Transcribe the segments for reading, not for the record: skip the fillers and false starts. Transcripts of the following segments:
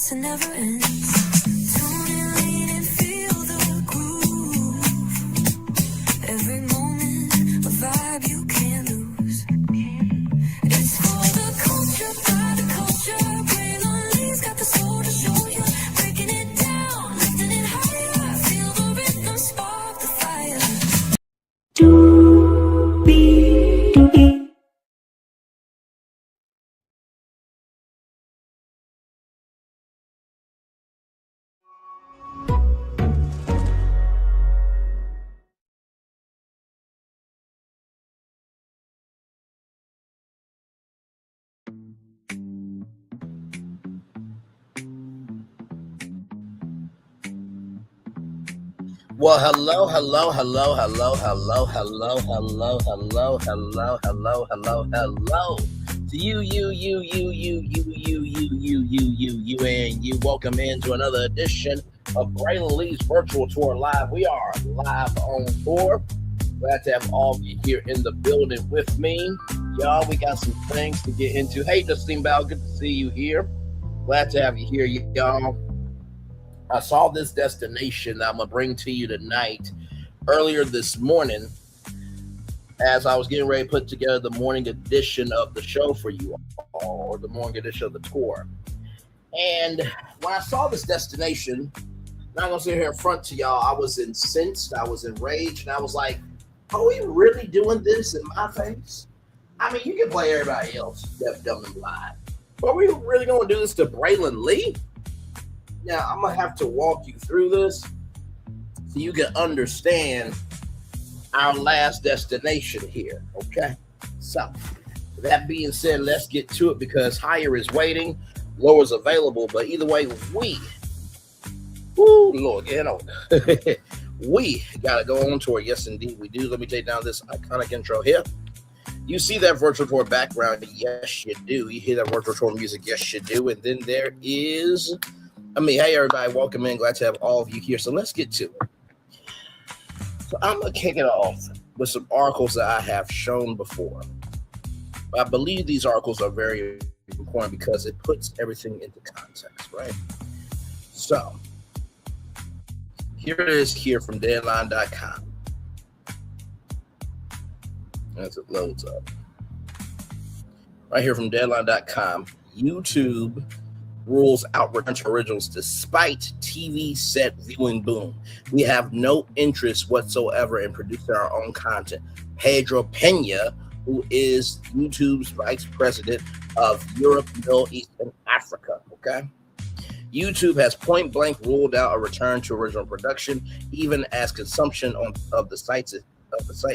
starts and never ends. Tune in, lean and feel the groove. Every moment, a vibe you can't lose. It's for the culture, by the culture. Braylon got the soul to show you. Breaking it down, lifting it higher. Feel the rhythm, spark the fire. Well, hello, hello, hello, hello, hello, hello, hello, hello, hello, hello, hello, hello. To you, and you. Welcome into another edition of Braylon Lee's Virtual Tour Live. We are live on tour. Glad to have all of you here in the building with me. Y'all, we got some things to get into. Hey, Justine Bell, good to see you here. Glad to have you here, y'all. I saw this destination that I'm going to bring to you tonight earlier this morning as I was getting ready to put together the morning edition of the show for you all, or the morning edition of the tour. And when I saw this destination, I'm not going to sit here in front to y'all, I was incensed, I was enraged, and I was like, are we really doing this in my face? I mean, you can play everybody else, deaf, dumb, and blind. But are we really going to do this to Braylon Lee? Now, I'm going to have to walk you through this so you can understand our last destination here, okay? So, that being said, let's get to it because higher is waiting, lower is available, but either way, Lord, get on. We got to go on tour. Yes, indeed, we do. Let me take down this iconic intro here. You see that virtual tour background? Yes, you do. You hear that virtual tour music? Yes, you do. And then there is... hey, everybody, welcome in. Glad to have all of you here. So let's get to it. So I'm going to kick it off with some articles that I have shown before. I believe these articles are very important because it puts everything into context, right? So here it is here from deadline.com. As it loads up. Right here from deadline.com. YouTube rules out return to originals despite TV set viewing boom. We have no interest whatsoever in producing our own content. Pedro Pena, who is YouTube's vice president of Europe, Middle East, and Africa. Okay, YouTube has point blank ruled out a return to original production, even as consumption of the site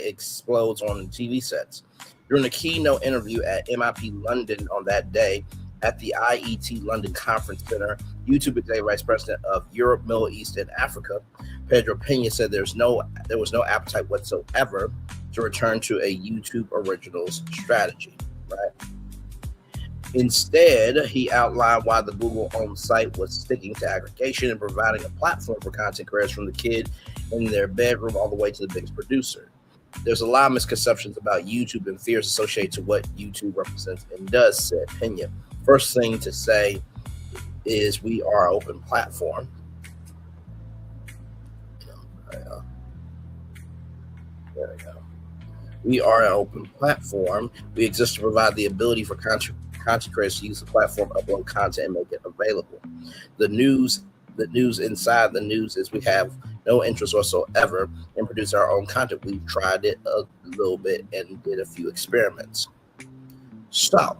explodes on TV sets. During a keynote interview at MIP London on that day, at the IET London Conference Center, YouTube executive vice president of Europe, Middle East, and Africa, Pedro Pena, said there was no appetite whatsoever to return to a YouTube originals strategy. Right. Instead, he outlined why the Google-owned site was sticking to aggregation and providing a platform for content creators from the kid in their bedroom all the way to the biggest producer. There's a lot of misconceptions about YouTube and fears associated to what YouTube represents and does, said Pena. First thing to say is we are an open platform. There we go. We are an open platform. We exist to provide the ability for content creators to use the platform, upload content, and make it available. The news inside the news is we have no interest whatsoever in producing our own content. We've tried it a little bit and did a few experiments. So,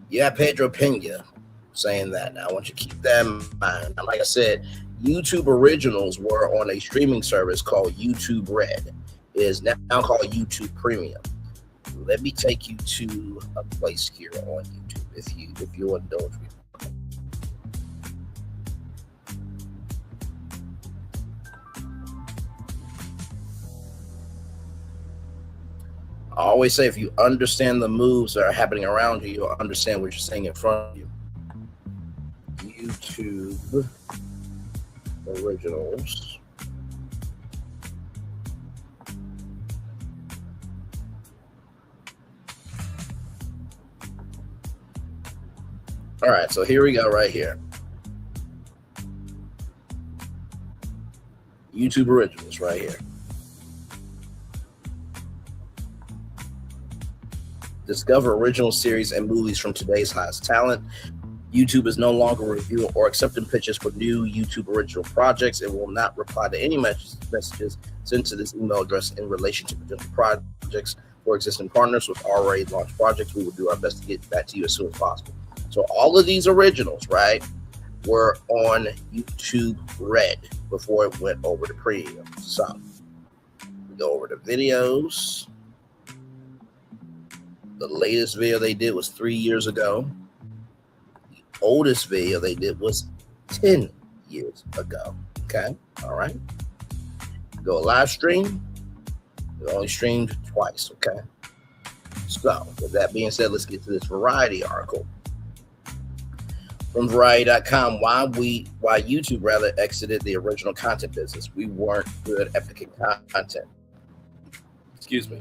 yeah, Pedro Pena saying that. Now, I want you to keep that in mind. Like I said, YouTube originals were on a streaming service called YouTube Red. It is now called YouTube Premium. Let me take you to a place here on YouTube if you'll indulge me. I always say if you understand the moves that are happening around you, you'll understand what you're seeing in front of you. YouTube originals. All right, so here we go right here. YouTube originals right here. Discover original series and movies from today's highest talent. YouTube is no longer reviewing or accepting pitches for new YouTube original projects. It will not reply to any messages sent to this email address in relation to potential projects for existing partners with already launched projects. We will do our best to get back to you as soon as possible. So all of these originals, right, were on YouTube Red before it went over to Premium. So we go over to videos. The latest video they did was 3 years ago. The oldest video they did was 10 years ago. Okay, all right. Go live stream. It only streamed twice. Okay. So with that being said, let's get to this Variety article from Variety.com. Why YouTube rather exited the original content business. We weren't good at picking content. Excuse me.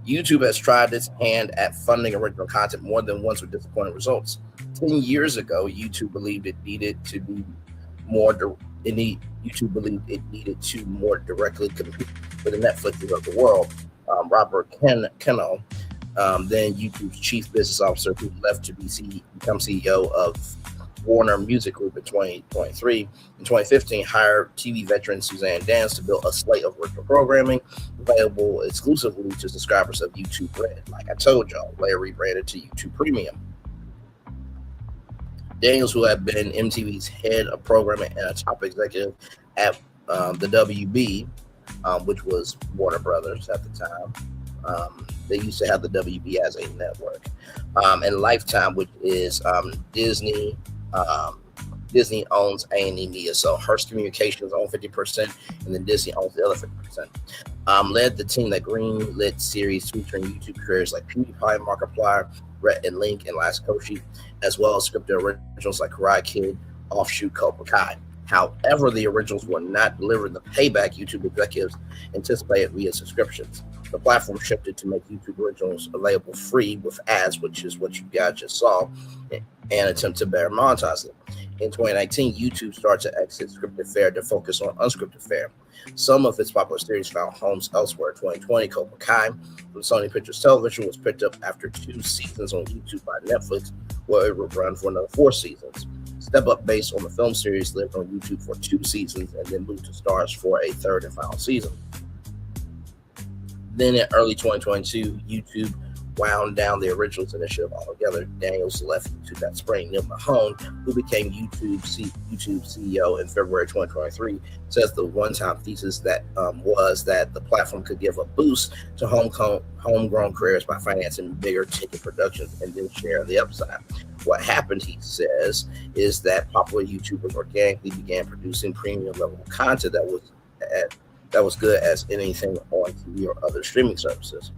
YouTube has tried its hand at funding original content more than once with disappointing results. 10 years ago, YouTube believed it needed to be more. YouTube believed it needed to more directly compete with the Netflixes of the world. Robert Kennel, then YouTube's chief business officer, who left to become CEO of Warner Music Group in 2023. In 2015, hired TV veteran Suzanne Dance to build a slate of original programming available exclusively to subscribers of YouTube Red. Like I told y'all, later rebranded to YouTube Premium. Daniels, who had been MTV's head of programming and a top executive at the WB, which was Warner Brothers at the time. They used to have the WB as a network. And Lifetime, which is Disney. Disney owns A&E Media, so Hearst Communications owns 50%, and then Disney owns the other 50%. Led the team that greenlit series featuring YouTube creators like PewDiePie, Markiplier, Rhett and Link, and Last Koshi, as well as scripted originals like Karate Kid, Offshoot, Cobra Kai. However, the originals were not delivering the payback YouTube executives anticipated via subscriptions. The platform shifted to make YouTube originals available free with ads, which is what you guys just saw, and attempt to better monetize it. In 2019, YouTube started to exit scripted fare to focus on unscripted fare. Some of its popular series found homes elsewhere. 2020, Cobra Kai from Sony Pictures Television was picked up after 2 seasons on YouTube by Netflix, where it would run for another 4 seasons. Step Up, based on the film series, lived on YouTube for 2 seasons and then moved to Starz for a 3rd and final season. Then in early 2022, YouTube wound down the originals initiative altogether. Daniels left YouTube that spring. Neil Mahone, who became YouTube CEO in February 2023, says the one-time thesis that was that the platform could give a boost to homegrown creators by financing bigger ticket productions and then share the upside. What happened, he says, is that popular YouTubers organically began producing premium level content that was good as anything on TV or other streaming services.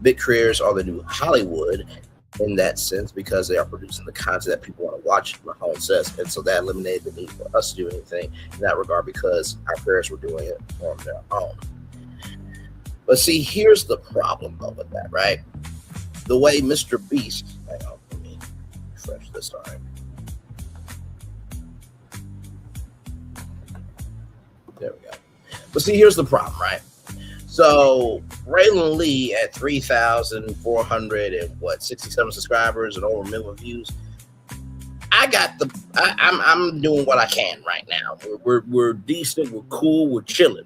Big creators are the new Hollywood in that sense because they are producing the content that people want to watch, Mahone says. And so that eliminated the need for us to do anything in that regard because our creators were doing it on their own. But see, here's the problem though with that, right? The way Mr. Beast, hang on, let me refresh this time. There we go. But see, here's the problem, right? So Raylan Lee at 3,467 subscribers and over 1 million views. I'm doing what I can right now. We're decent, we're cool, we're chilling.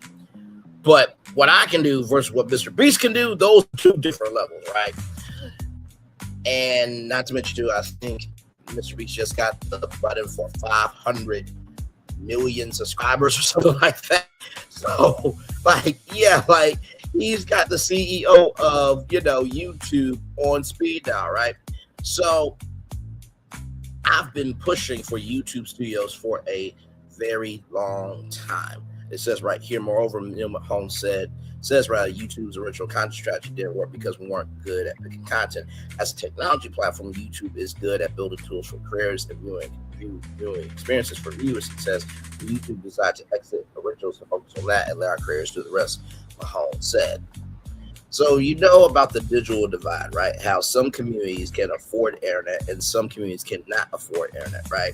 But what I can do versus what Mr. Beast can do, those are 2 different levels, right? And not to mention too, I think Mr. Beast just got the button for 500 million subscribers or something like that. So, he's got the CEO of, YouTube on speed dial, right? So, I've been pushing for YouTube Studios for a very long time. It says right here, moreover, Neil Mahone says YouTube's original content strategy didn't work because we weren't good at picking content. As a technology platform, YouTube is good at building tools for creators and viewing experiences for viewers. It says YouTube decided to exit originals to focus on that and let our creators do the rest, Mahone said. So you know about the digital divide, right? How some communities can afford internet and some communities cannot afford internet, right?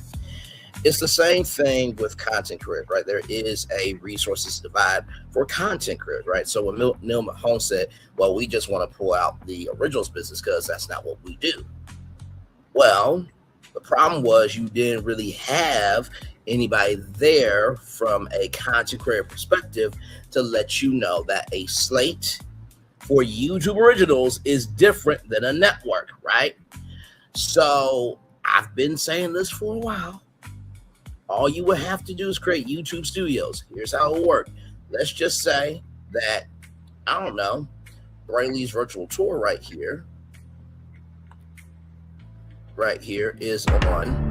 It's the same thing with content creators, right? There is a resources divide for content creators, right? So when Neil Mahone said, well, we just want to pull out the originals business because that's not what we do. Well, the problem was you didn't really have anybody there from a content creator perspective to let you know that a slate for YouTube originals is different than a network, right? So I've been saying this for a while. All you would have to do is create YouTube studios. Here's how it works. Let's just say that, I don't know, Brayley's virtual tour right here is on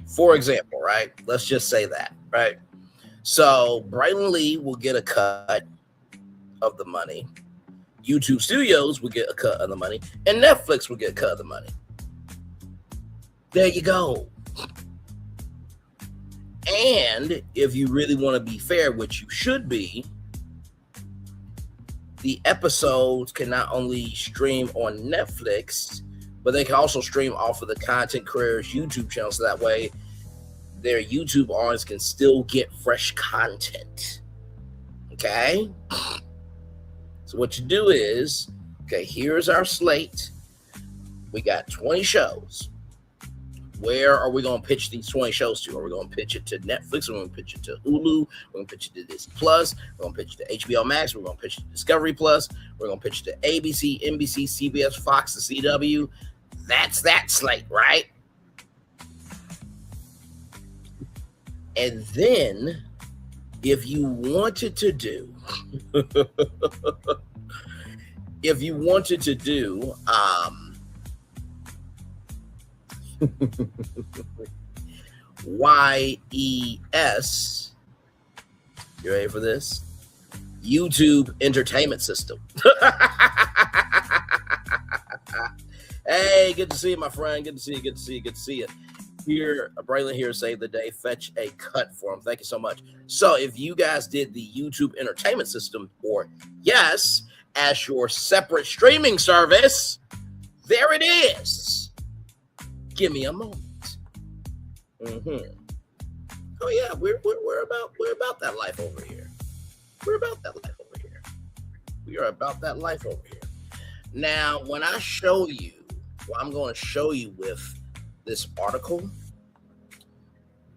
for example, right? Let's just say that, right? So Braylon Lee will get a cut of the money. YouTube Studios will get a cut of the money, and Netflix will get a cut of the money. There you go. And if you really want to be fair, which you should be, the episodes can not only stream on Netflix, but they can also stream off of the content creators' YouTube channel. So that way their YouTube audience can still get fresh content. Okay? So what you do is, okay, here's our slate. We got 20 shows. Where are we going to pitch these 20 shows to? Are we going to pitch it to Netflix? We're going to pitch it to Hulu. We're going to pitch it to Disney Plus. We're going to pitch it to HBO Max. We're going to pitch it to Discovery Plus. We're going to pitch it to ABC, NBC, CBS, Fox, the CW. That's that slate, right? And then, if you wanted to do, YES, you ready for this? YouTube Entertainment System. Hey, good to see you, my friend. Good to see you. Here, Braylon here, save the day. Fetch a cut for him. Thank you so much. So if you guys did the YouTube Entertainment System, or yes, as your separate streaming service, there it is. Give me a moment. Oh yeah, we're about that life over here. We are about that life over here. Now, when I show you, what I'm going to show you with this article,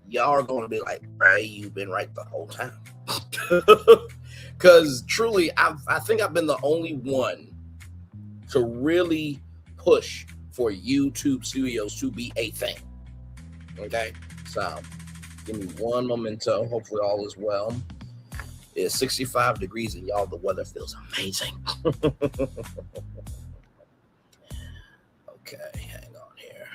y'all are going to be like, "Hey, you've been right the whole time." Because truly, I think I've been the only one to really push for YouTube Studios to be a thing. Okay, so give me one memento. Hopefully all is well. It's 65 degrees and y'all, the weather feels amazing. Okay, hang on here.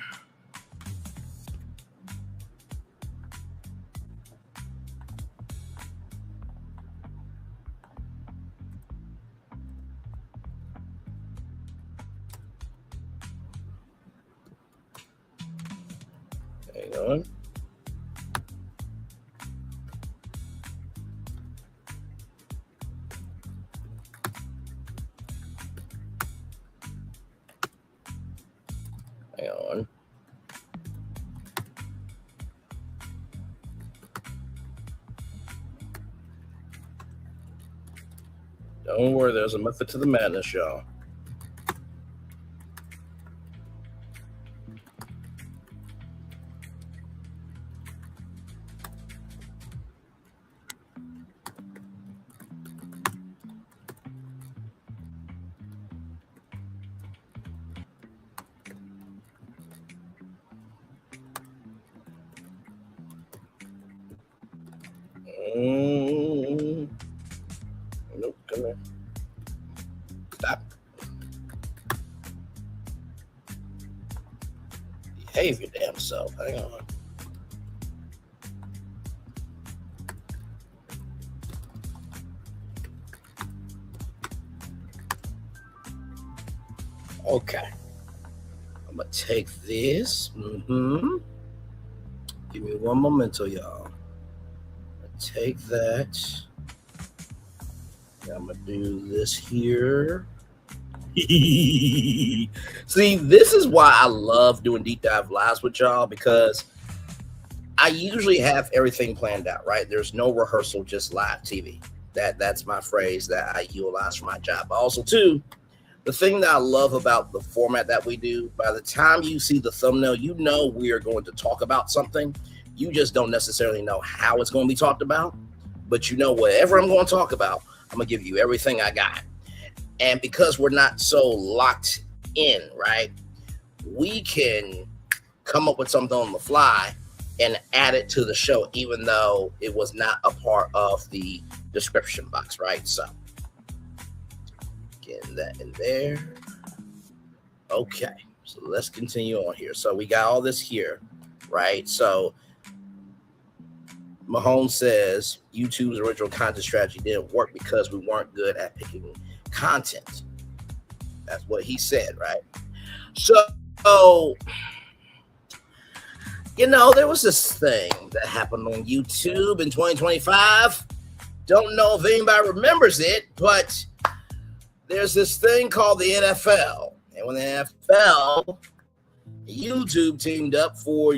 Hang on. Hang on. Don't worry, there's a method to the madness, y'all. Nope, come here. Stop. Behave your damn self. Hang on. Okay. I'm going to take this. Give me one momento, y'all. Take that. I'm going to do this here. See, this is why I love doing deep dive lives with y'all, because I usually have everything planned out, right? There's no rehearsal, just live TV. That's my phrase that I utilize for my job. But also, too, the thing that I love about the format that we do, by the time you see the thumbnail, you know we are going to talk about something. You just don't necessarily know how it's going to be talked about, but you know whatever I'm going to talk about, I'm going to give you everything I got. And because we're not so locked in, right, we can come up with something on the fly and add it to the show, even though it was not a part of the description box, right? So, getting that in there. Okay, so let's continue on here. So we got all this here, right? So Mahone says YouTube's original content strategy didn't work because we weren't good at picking content. That's what he said, right? So, you know, there was this thing that happened on YouTube in 2025. Don't know if anybody remembers it, but there's this thing called the NFL. And when the NFL, YouTube teamed up for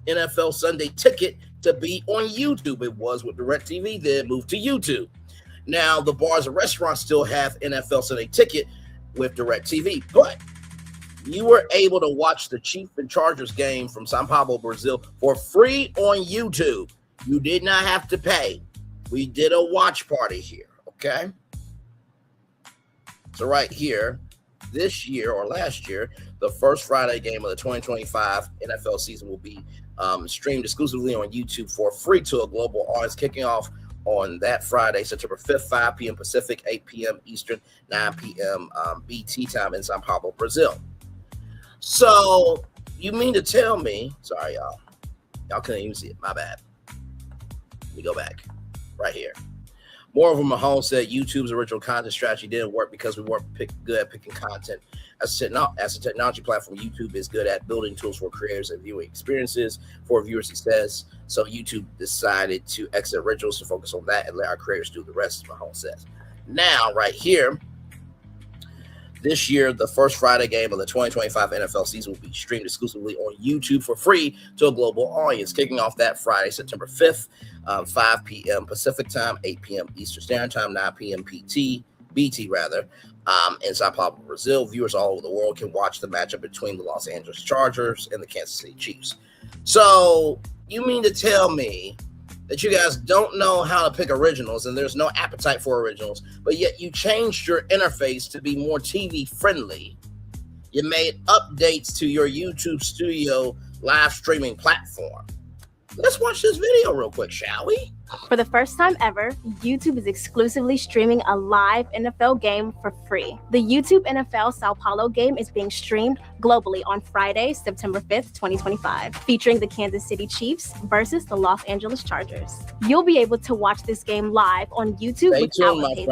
NFL Sunday Ticket to be on YouTube. It was with DirecTV, then moved to YouTube. Now, the bars and restaurants still have NFL Sunday Ticket with DirecTV, but you were able to watch the Chiefs and Chargers game from Sao Paulo, Brazil for free on YouTube. You did not have to pay. We did a watch party here, okay? So right here, this year or last year, the first Friday game of the 2025 NFL season will be streamed exclusively on YouTube for free to a global audience, kicking off on that Friday, September 5th, 5 p.m. Pacific, 8 p.m. Eastern, 9 p.m. BT time in Sao Paulo, Brazil. So you mean to tell me, sorry, y'all couldn't even see it, my bad. Let me go back right here. Moreover, Mahone said YouTube's original content strategy didn't work because we weren't good at picking content. As a technology platform, YouTube is good at building tools for creators and viewing experiences for viewers, he says. So YouTube decided to exit originals to focus on that and let our creators do the rest, Mahone says. Now, right here, this year, the first Friday game of the 2025 NFL season will be streamed exclusively on YouTube for free to a global audience, kicking off that Friday, September 5th, 5 p.m. Pacific time, 8 p.m. Eastern Standard Time, 9 p.m. BT, in Sao Paulo, Brazil. Viewers all over the world can watch the matchup between the Los Angeles Chargers and the Kansas City Chiefs. So you mean to tell me that you guys don't know how to pick originals and there's no appetite for originals, but yet you changed your interface to be more TV friendly. You made updates to your YouTube Studio live streaming platform. Let's watch this video real quick, shall we? For the first time ever, YouTube is exclusively streaming a live NFL game for free. The YouTube NFL Sao Paulo game is being streamed globally on Friday, September 5th, 2025, featuring the Kansas City Chiefs versus the Los Angeles Chargers. You'll be able to watch this game live on YouTube without a paid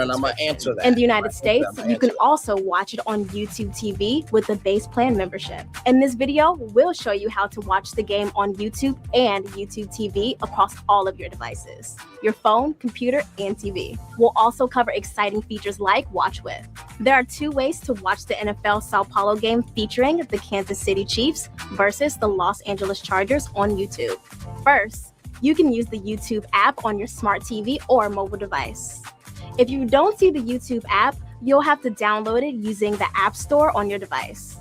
subscription. In the United States, you can also watch it on YouTube TV with the base plan membership. In this video, we'll show you how to watch the game on YouTube and YouTube TV across all of your devices. Your phone, computer, and TV. We'll also cover exciting features like Watch With. There are two ways to watch the NFL Sao Paulo game featuring the Kansas City Chiefs versus the Los Angeles Chargers on YouTube. First, you can use the YouTube app on your smart TV or mobile device. If you don't see the YouTube app, you'll have to download it using the App Store on your device.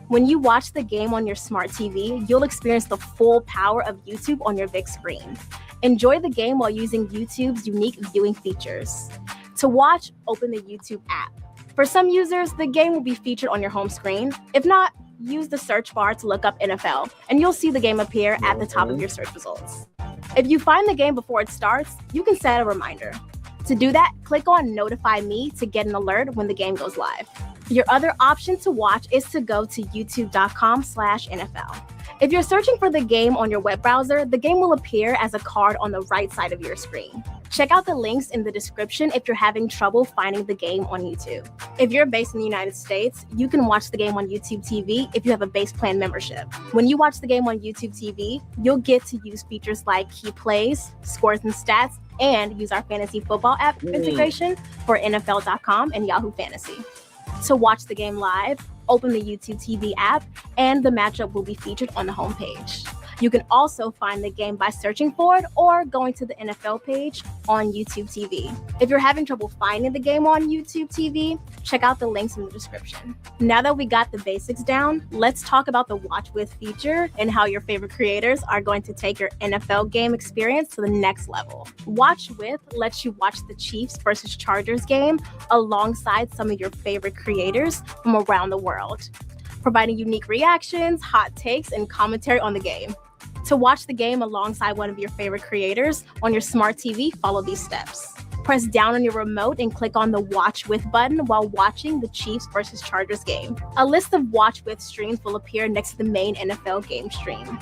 When you watch the game on your smart TV, you'll experience the full power of YouTube on your big screen. Enjoy the game while using YouTube's unique viewing features. To watch, open the YouTube app. For some users, the game will be featured on your home screen. If not, use the search bar to look up NFL, and you'll see the game appear at the top of your search results. If you find the game before it starts, you can set a reminder. To do that, click on Notify Me to get an alert when the game goes live. Your other option to watch is to go to youtube.com/NFL. If you're searching for the game on your web browser, the game will appear as a card on the right side of your screen. Check out the links in the description if you're having trouble finding the game on YouTube. If you're based in the United States, you can watch the game on YouTube TV if you have a base plan membership. When you watch the game on YouTube TV, you'll get to use features like key plays, scores and stats, and use our fantasy football app integration for NFL.com and Yahoo Fantasy. To watch the game live, open the YouTube TV app, and the matchup will be featured on the homepage. You can also find the game by searching for it or going to the NFL page on YouTube TV. If you're having trouble finding the game on YouTube TV, check out the links in the description. Now that we got the basics down, let's talk about the Watch With feature and how your favorite creators are going to take your NFL game experience to the next level. Watch With lets you watch the Chiefs versus Chargers game alongside some of your favorite creators from around the world, providing unique reactions, hot takes, and commentary on the game. To watch the game alongside one of your favorite creators on your smart TV, follow these steps. Press down on your remote and click on the Watch With button while watching the Chiefs versus Chargers game. A list of Watch With streams will appear next to the main NFL game stream.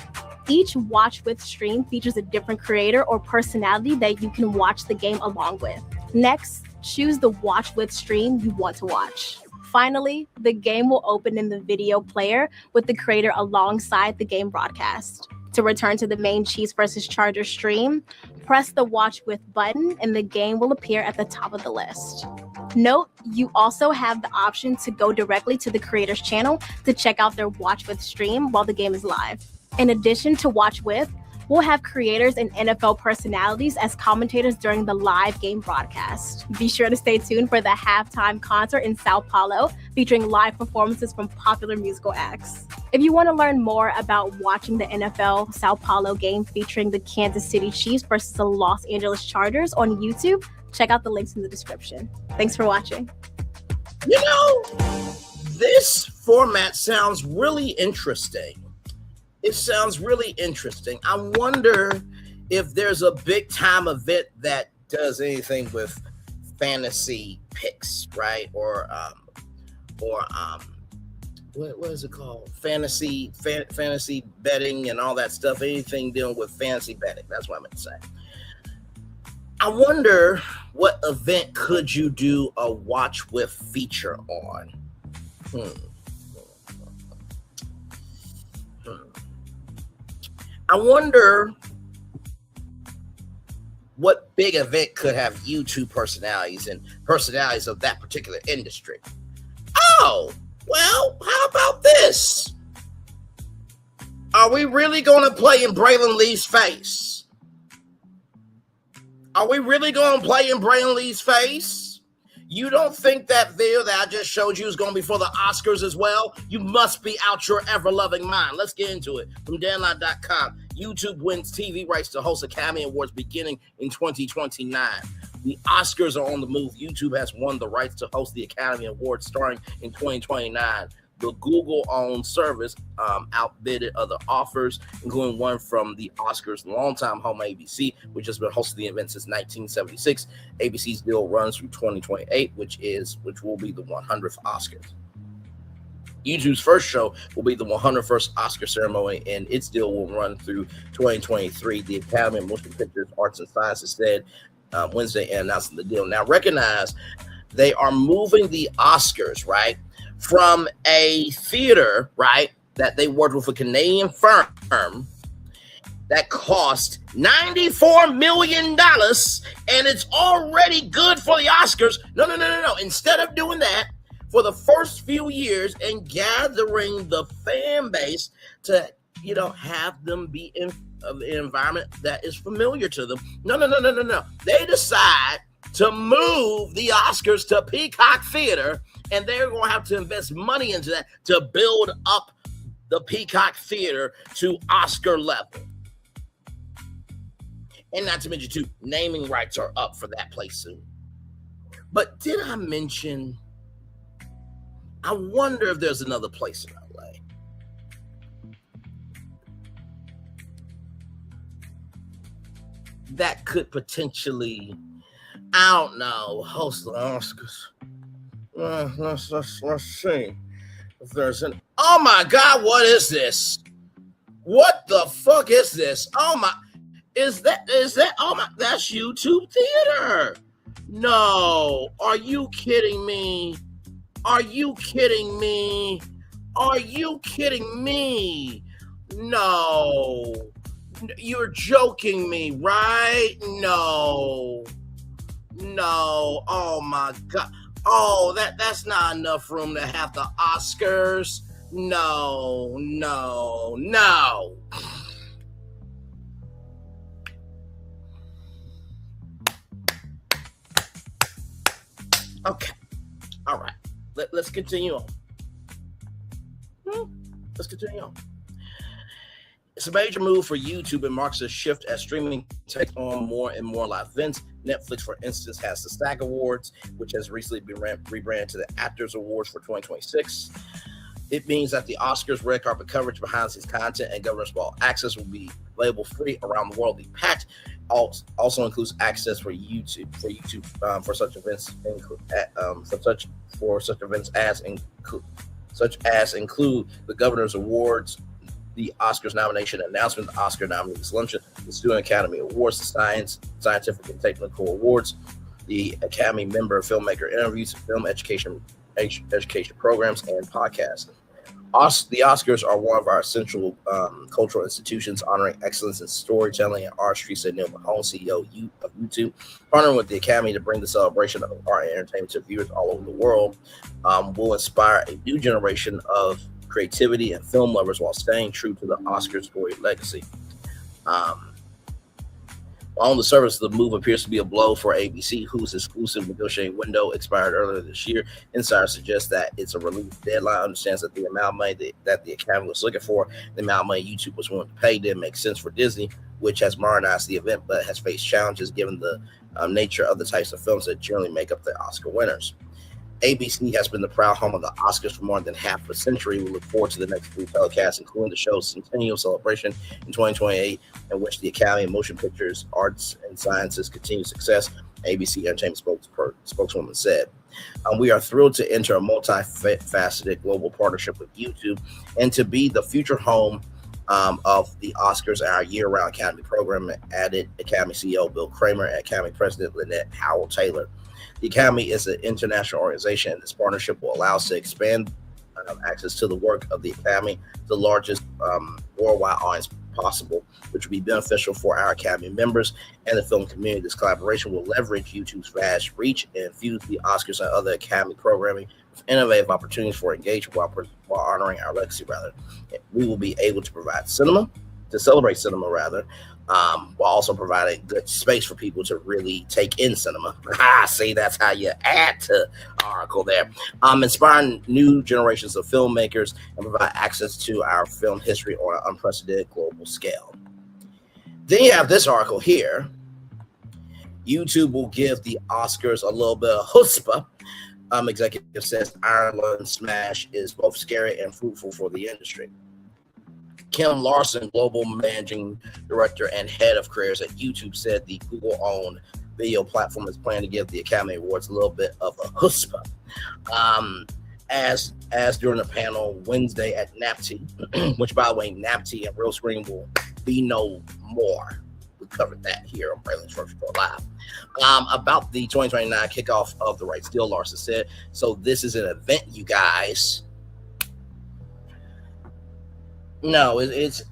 Each Watch With stream features a different creator or personality that you can watch the game along with. Next, choose the Watch With stream you want to watch. Finally, the game will open in the video player with the creator alongside the game broadcast. To return to the main Chiefs versus Chargers stream, press the Watch With button and the game will appear at the top of the list. Note, you also have the option to go directly to the creator's channel to check out their Watch With stream while the game is live. In addition to Watch With, we'll have creators and NFL personalities as commentators during the live game broadcast. Be sure to stay tuned for the halftime concert in Sao Paulo, featuring live performances from popular musical acts. If you want to learn more about watching the NFL Sao Paulo game featuring the Kansas City Chiefs versus the Los Angeles Chargers on YouTube, check out the links in the description. Thanks for watching. You know, this format sounds really interesting. It sounds really interesting. I wonder if there's a big time event that does anything with fantasy picks, right? Or what is it called? Fantasy betting and all that stuff. Anything dealing with fantasy betting. That's what I meant to say. I wonder what event could you do a Watch With feature on? I wonder what big event could have YouTube personalities and personalities of that particular industry. Oh, well, how about this? Are we really going to play in Braylon Lee's face? Are we really going to play in Braylon Lee's face? You don't think that video that I just showed you is going to be for the Oscars as well? You must be out your ever-loving mind. Let's get into it. From Danline.com, YouTube wins TV rights to host Academy Awards beginning in 2029. The Oscars are on the move. YouTube has won the rights to host the Academy Awards starting in 2029. The Google-owned service outbidded other offers, including one from the Oscars' longtime home ABC, which has been hosting the event since 1976. ABC's deal runs through 2028, which will be the 100th Oscars. YouTube's first show will be the 101st Oscar ceremony, and its deal will run through 2023. The Academy of Motion Pictures, Arts, and Sciences said Wednesday and announcing the deal. Now, recognize they are moving the Oscars, right, from a theater, right, that they worked with a Canadian firm that cost $94 million, and it's already good for the Oscars. No. Instead of doing that for the first few years and gathering the fan base to, have them be in an environment that is familiar to them. No. They decide to move the Oscars to Peacock Theater, and they're going to have to invest money into that to build up the Peacock Theater to Oscar level. And not to mention, too, naming rights are up for that place soon. But did I mention, I wonder if there's another place in LA that could potentially, I don't know, host the Oscars. Let's see if there's an. Oh my God, what is this? What the fuck is this? Oh my, is that oh my, that's YouTube Theater. No, are you kidding me? Are you kidding me? Are you kidding me? No. You're joking me, right? No. No. Oh my god. Oh, that's not enough room to have the Oscars. No, no, no. Okay. All right. Let's continue on. Let's continue on. It's a major move for YouTube and marks a shift as streaming takes on more and more live events. Netflix, for instance, has the SAG Awards, which has recently been rebranded to the Actors Awards for 2026. It means that the Oscars red carpet coverage behind the scenes content and governance ball access will be available free around the world. The pact also includes access for YouTube for such events as include the Governor's Awards, the Oscars nomination announcement, the Oscar nominees luncheon, the Student Academy Awards, the Scientific and Technical Awards, the Academy member filmmaker interviews, film education programs, and podcasts. The Oscars are one of our essential cultural institutions honoring excellence in storytelling and artistry, said Neil Mahone, CEO of YouTube. Partnering with the Academy to bring the celebration of art and entertainment to viewers all over the world will inspire a new generation of creativity and film lovers while staying true to the Oscar story legacy. On the surface, the move appears to be a blow for ABC, whose exclusive negotiating window expired earlier this year. Insider suggests that it's a release deadline. Understands that the amount of money that the Academy was looking for, the amount of money YouTube was willing to pay, didn't make sense for Disney, which has modernized the event but has faced challenges given the nature of the types of films that generally make up the Oscar winners. ABC has been the proud home of the Oscars for more than half a century. We look forward to the next three telecasts, including the show's centennial celebration in 2028, in which the Academy of Motion Pictures, Arts, and Sciences continued success, ABC Entertainment spokeswoman said. We are thrilled to enter a multifaceted global partnership with YouTube and to be the future home of the Oscars and our year-round Academy program, added Academy CEO Bill Kramer and Academy President Lynette Howell-Taylor. The Academy is an international organization, and this partnership will allow us to expand access to the work of the Academy to the largest worldwide audience possible, which will be beneficial for our Academy members and the film community. This collaboration will leverage YouTube's vast reach and infuse the Oscars and other Academy programming with innovative opportunities for engagement while honoring our legacy. We will be able to celebrate cinema, while also providing good space for people to really take in cinema. See, that's how you add to the article there. Inspiring new generations of filmmakers and provide access to our film history on an unprecedented global scale. Then you have this article here. YouTube will give the Oscars a little bit of chutzpah. Executive says Ireland smash is both scary and fruitful for the industry. Kim Larson, global managing director and head of careers at YouTube, said the Google-owned video platform is planning to give the Academy Awards a little bit of a chutzpah. As during the panel Wednesday at NAPTY, which, by the way, NAPTY and Real Screen will be no more. We covered that here on Braylon's Virtual Live. About the 2029 kickoff of the Right Deal, Larson said, so this is an event, you guys. No, it's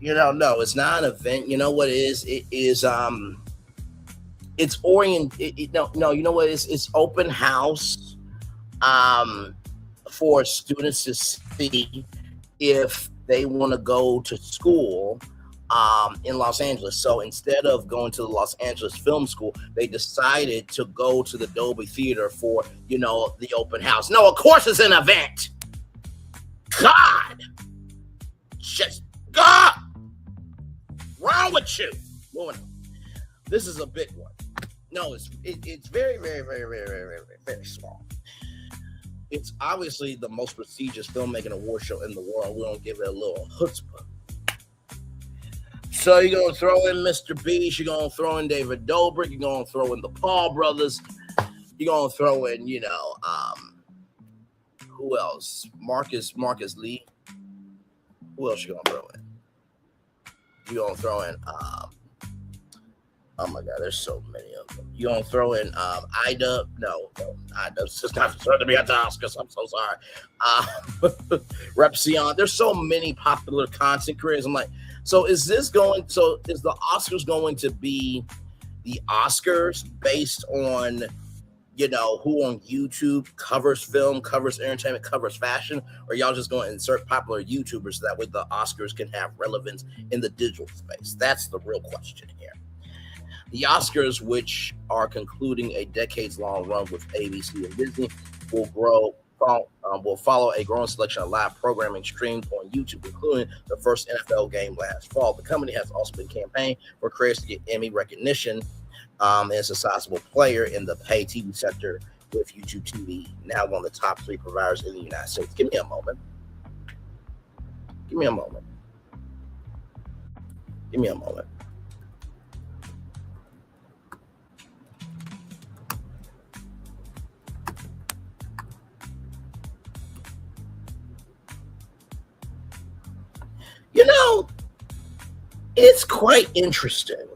not an event. You know what it is? It is it's it's open house for students to see if they want to go to school in Los Angeles. So instead of going to the Los Angeles Film School, they decided to go to the Dolby Theater for the open house. No, of course it's an event. God. Just God, wrong with you? Moving on. This is a big one. No, it's very, very, very, very, very, very, very small. It's obviously the most prestigious filmmaking award show in the world. We don't give it a little chutzpah. So you're gonna throw in Mr. Beast, you're gonna throw in David Dobrik, you're gonna throw in the Paul brothers, you're gonna throw in, who else? Marcus Lee. Who else you gonna throw in? you're gonna throw in oh my God, there's so many of them. You gonna throw in Ida? No, Ida's just not deserved to be at the Oscars. I'm so sorry. Repsion. There's so many popular content creators. I'm like, so is the Oscars going to be the Oscars based on, you know, who on YouTube covers film, covers entertainment, covers fashion, or y'all just going to insert popular YouTubers so that way the Oscars can have relevance in the digital space? That's the real question here. The Oscars, which are concluding a decades-long run with ABC and Disney, will follow a growing selection of live programming streamed on YouTube, including the first NFL game last fall. The company has also been campaigning for creators to get Emmy recognition, and it's a sizable player in the pay TV sector, with YouTube TV now one of the top 3 providers in the United States. Give me a moment. You know, it's quite interesting.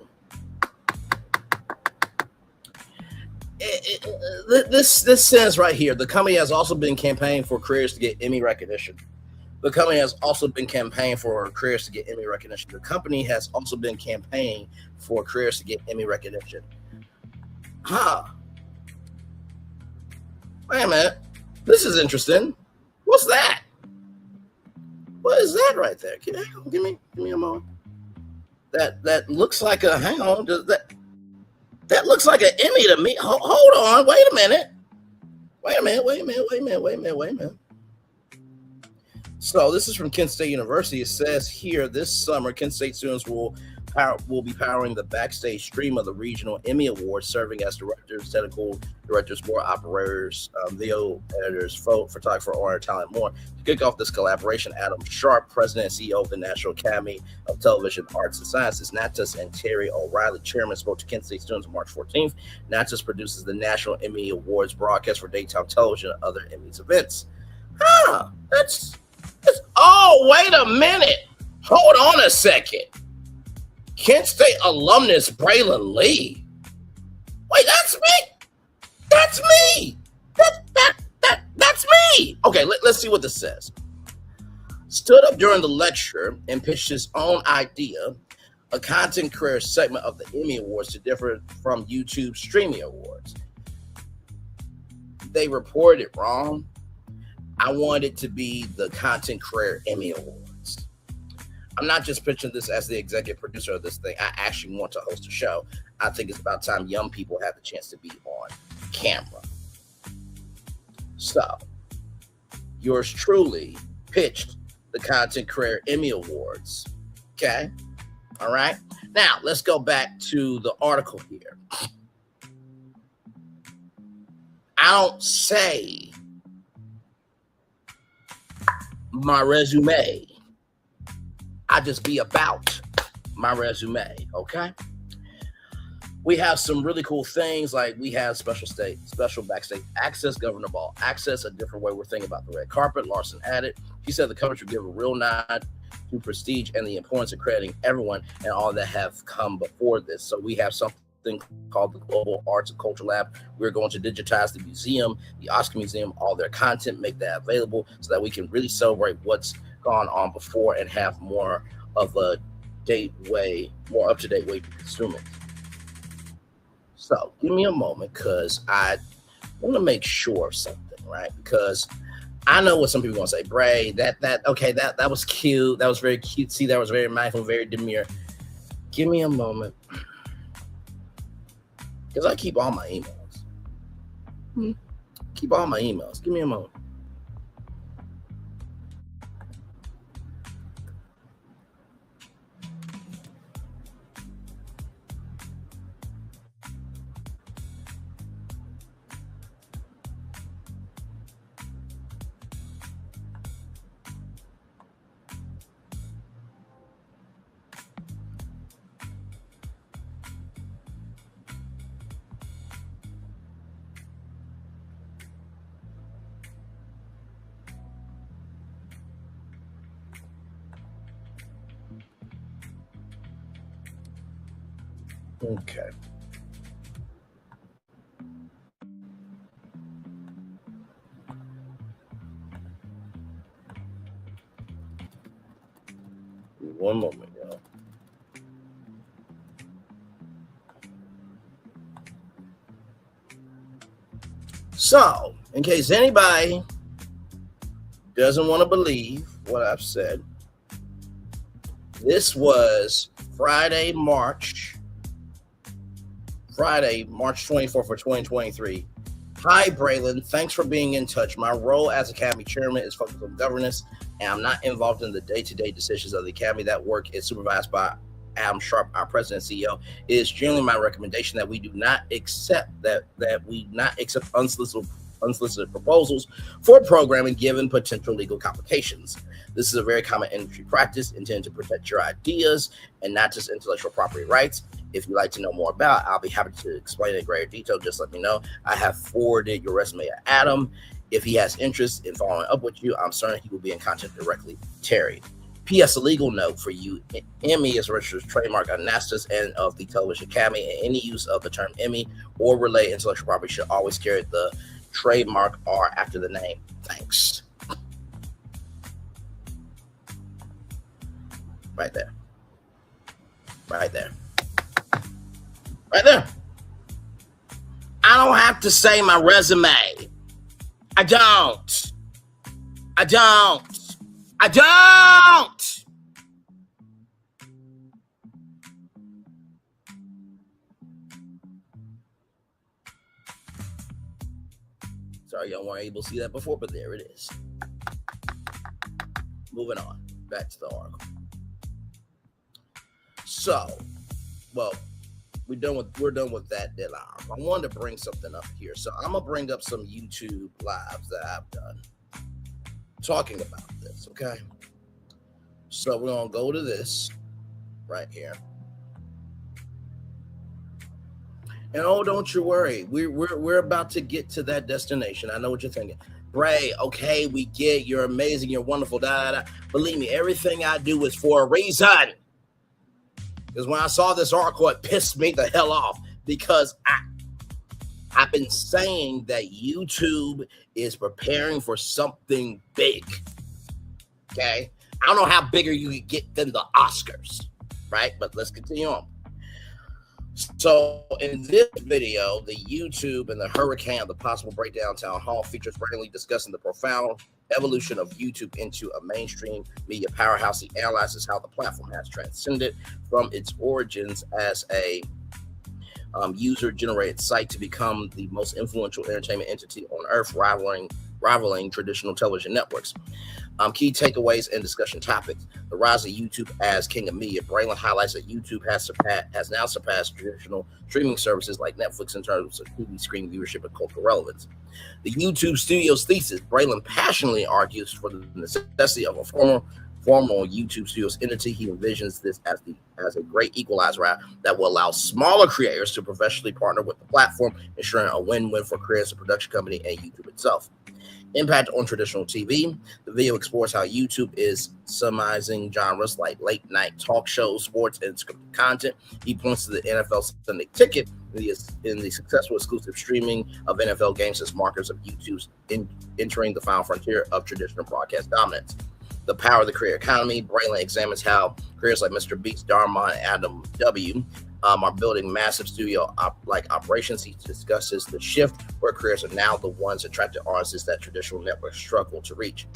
This says right here, the company has also been campaigning for creators to get Emmy recognition. The company has also been campaigning for creators to get Emmy recognition. Huh. Wait a minute. This is interesting. What's that? What is that right there? Give me a moment. That looks like a, hang on, that looks like an Emmy to me. Hold on, wait a minute. So this is from Kent State University. It says here, this summer, Kent State students will be powering the backstage stream of the regional Emmy Awards, serving as directors, technical directors, board operators, video editors, photographer, owner, talent, more. To kick off this collaboration, Adam Sharp, president and CEO of the National Academy of Television Arts and Sciences, NATAS, and Terry O'Reilly, chairman, spoke to Kent State students on March 14th. NATAS produces the National Emmy Awards broadcast for daytime television and other Emmys events. Oh, wait a minute. Hold on a second. Kent State alumnus Braylon Lee. Wait, that's me. That's me. Okay, let's see what this says. Stood up during the lecture and pitched his own idea, a content creator segment of the Emmy Awards to differ from YouTube streaming awards. They reported it wrong. I want it to be the Content Creator Emmy Awards. I'm not just pitching this as the executive producer of this thing. I actually want to host a show. I think it's about time young people have the chance to be on camera. So, yours truly pitched the Content Creator Emmy Awards. Okay? All right? Now, let's go back to the article here. I don't say my resume. I just be about my resume, okay? We have some really cool things, like we have special backstage access, Governor Ball access, a different way we're thinking about the red carpet. Larson added. She said the coverage would give a real nod to prestige and the importance of crediting everyone and all that have come before this. So we have something called the Global Arts and Culture Lab. We're going to digitize the museum, the Oscar Museum, all their content, make that available so that we can really celebrate what's gone on before and have more of a more up-to-date way to consume it. So give me a moment, because I want to make sure of something, right? Because I know what some people are going to say. Bray, that was cute. That was very cutesy. That was very mindful, very demure. Give me a moment, because I keep all my emails. Keep all my emails. Give me a moment. Okay. One moment, y'all. So, in case anybody doesn't want to believe what I've said, this was Friday, March 24th for 2023. Hi, Braylon. Thanks for being in touch. My role as Academy Chairman is focused on governance, and I'm not involved in the day-to-day decisions of the Academy. That work is supervised by Adam Sharp, our president and CEO. It is generally my recommendation that we do not accept unsolicited proposals for programming given potential legal complications. This is a very common industry practice intended to protect your ideas and not just intellectual property rights. If you'd like to know more about it, I'll be happy to explain in greater detail. Just let me know. I have forwarded your resume to Adam. If he has interest in following up with you, I'm certain he will be in contact directly. Terry. P.S. A legal note for you. Emmy is a registered trademark of NASTA's and of the Television Academy, and any use of the term Emmy or related intellectual property should always carry the trademark R after the name. Thanks. Right there. Right there. Right there. I don't have to say my resume. I don't. Sorry, y'all weren't able to see that before, but there it is. Moving on. Back to the article. So, well, we're done with that deadline. I wanted to bring something up here. So I'm gonna bring up some YouTube lives that I've done talking about this, okay? So we're gonna go to this right here. And oh, don't you worry, we're about to get to that destination. I know what you're thinking. Bray, okay, we get you're amazing, you're wonderful, Believe me, everything I do is for a reason. Because when I saw this article, it pissed me the hell off because I've been saying that YouTube is preparing for something big. Okay? I don't know how bigger you can get than the Oscars, right? But let's continue on. So in this video, the YouTube and the hurricane of the possible breakdown town hall features randomly discussing the profound evolution of YouTube into a mainstream media powerhouse. He analyzes how the platform has transcended from its origins as a user-generated site to become the most influential entertainment entity on earth, rivaling traditional television networks. Key takeaways and discussion topics: the rise of YouTube as king of media. Braylon highlights that YouTube has now surpassed traditional streaming services like Netflix in terms of TV screen viewership and cultural relevance. The YouTube Studios thesis. Braylon passionately argues for the necessity of a formal YouTube Studios entity. He envisions this as a great equalizer that will allow smaller creators to professionally partner with the platform, ensuring a win-win for creators, the production company, and YouTube itself. Impact on traditional TV. The video explores how YouTube is summarizing genres like late night talk shows, sports, and scripted content. He points to the NFL Sunday Ticket in the successful exclusive streaming of NFL games as markers of YouTube's entering the final frontier of traditional broadcast dominance. The power of the creator economy. Braylon examines how creators like Mr. Beast, Darman, and Adam W. Are building massive studio like operations. He discusses the shift where creators are now the ones attracting audiences that traditional networks struggle to reach.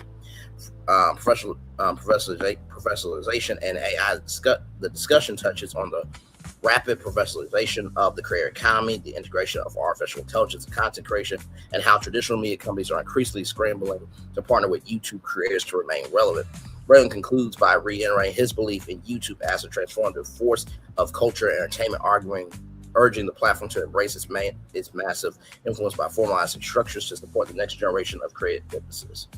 Professionalization and AI. The discussion touches on the rapid professionalization of the creator economy, the integration of artificial intelligence and content creation, and how traditional media companies are increasingly scrambling to partner with YouTube creators to remain relevant. Braylon concludes by reiterating his belief in YouTube as a transformative force of culture and entertainment, urging the platform to embrace its massive influence by formalizing structures to support the next generation of creative businesses.